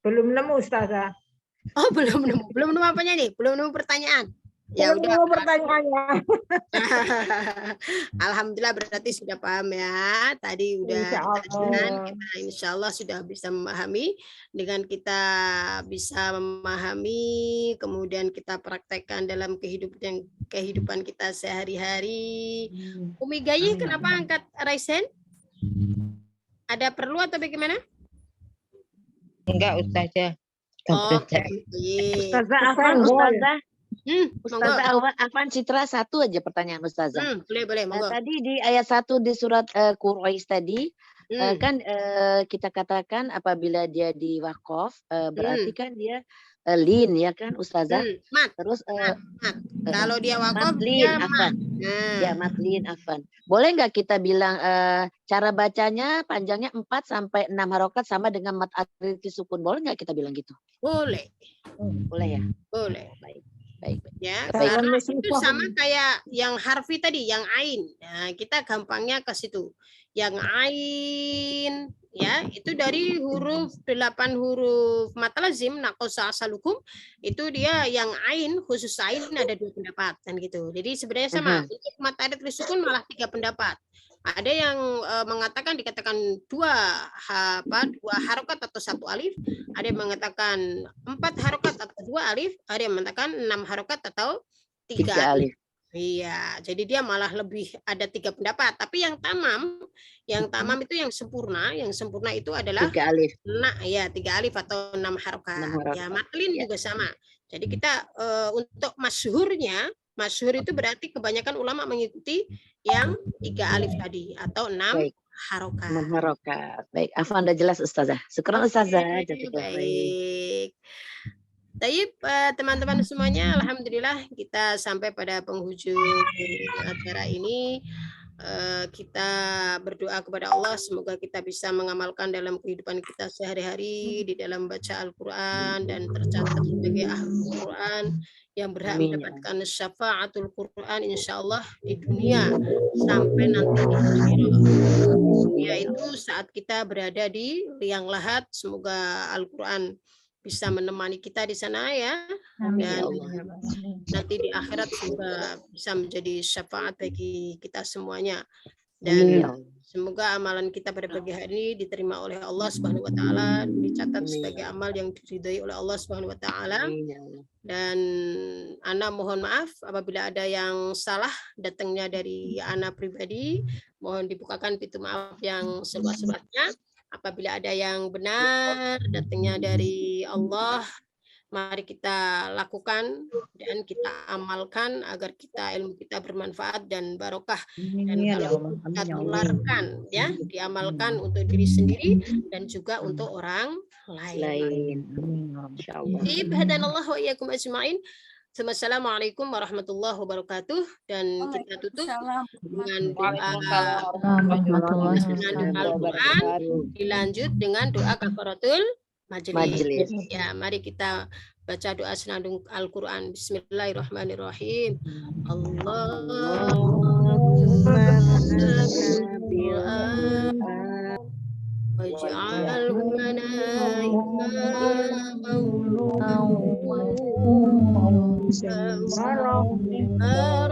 Belum nemu Ustazah. Oh, belum nemu apanya nih? Belum nemu pertanyaan. Ya Belum udah. nemu pertanyaannya. Alhamdulillah berarti sudah paham ya. Tadi udah kita insyaallah sudah bisa memahami. Dengan kita bisa memahami, kemudian kita praktekkan dalam kehidupan kita sehari-hari. Umi Gayi, kenapa angkat raisen? Ada perlu atau bagaimana? Enggak, Ustazah. Oh, Ustazah. Ustazah Afwan, Ustazah. Ustazah Afan Citra, satu aja pertanyaan Ustazah. Boleh, monggo. Tadi di ayat 1 di surat Quraisy tadi, kan kita katakan apabila dia di wakaf, berarti kan dia lin ya kan Ustazah? Terus Kalau dia wakaf matlin dia afan. Ya, matlin afan. Boleh nggak kita bilang cara bacanya panjangnya 4 sampai 6 harokat sama dengan mat arid sukun? Boleh nggak kita bilang gitu? Boleh. Boleh ya? Boleh. Baik. Ya, karena itu sama kayak yang harfi tadi, yang ain. Nah, kita gampangnya ke situ. Yang ain, ya, itu dari huruf 8 huruf mat lazim naqasa asalukum, itu dia yang ain, khusus ain ada 2 pendapat kan gitu. Jadi sebenarnya sama. Untuk mat arid lisukun malah 3 pendapat. Ada yang mengatakan dikatakan 2 harokat atau 1 alif, ada yang mengatakan 4 harokat atau 2 alif, ada yang mengatakan 6 harokat atau 3 alif. Iya, jadi dia malah lebih ada 3 pendapat. Tapi yang tamam itu yang sempurna itu adalah 3 alif. Nah, ya 3 alif atau 6 harokat. Ya, matlin juga sama. Jadi kita untuk masyhur itu berarti kebanyakan ulama mengikuti yang 3 alif tadi atau 6 harokat. 6 harokat. Baik, Afwan udah jelas Ustazah. Syukran Ustazah. Baik. Baik, teman-teman semuanya, alhamdulillah kita sampai pada penghujung acara ini. Kita berdoa kepada Allah semoga kita bisa mengamalkan dalam kehidupan kita sehari-hari di dalam baca Al-Quran dan tercatat sebagai ahli Quran yang berhak mendapatkan syafaatul Quran insyaallah di dunia sampai nanti di akhirat. Yaitu saat kita berada di liang lahat, semoga Al-Quran bisa menemani kita di sana ya. Dan nanti di akhirat semoga bisa menjadi syafaat bagi kita semuanya. Dan semoga amalan kita pada pagi hari ini diterima oleh Allah Subhanahu wa taala, dicatat sebagai amal yang diridhai oleh Allah Subhanahu wa taala. Dan Ana mohon maaf apabila ada yang salah datangnya dari Ana pribadi, mohon dibukakan pintu maaf yang seluas-luasnya. Apabila ada yang benar datangnya dari Allah, mari kita lakukan dan kita amalkan agar ilmu kita bermanfaat dan barokah. Dan kalau kita tularkan ya, diamalkan untuk diri sendiri dan juga untuk orang lain. Ibhadanallah wa iyyakum ajma'in. Assalamualaikum warahmatullahi wabarakatuh, dan kita tutup dengan doa Al-Quran, dilanjut dengan doa kafaratul majlis. Ya, mari kita baca doa senandung Al-Quran. Bismillahirrahmanirrahim. waj'alhu lana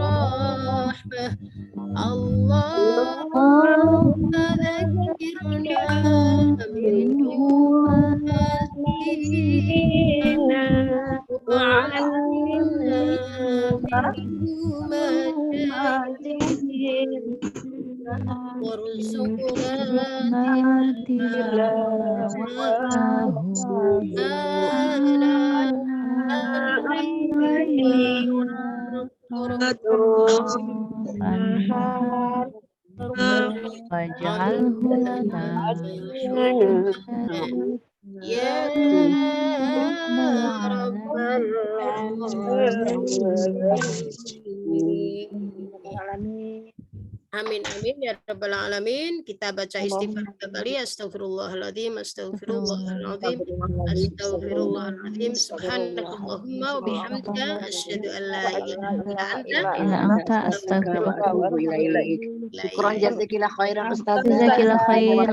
rahmah. Allahumma dzakirna minhu nasina wa'allimna minhu majidin warzuqna ya Rabbal alamin. Amin amin ya rabbal alamin. Kita baca istighfar kali. Astaghfirullahaladzim, astaghfirullahaladzim, astaghfirullahaladzim. Subhanakallahumma wa bihamdika asyhadu an la ilaha illa anta astaghfiruka wa atubu ilaik. Syukran jazakillah khairan Ustazah. Jazakillah khair.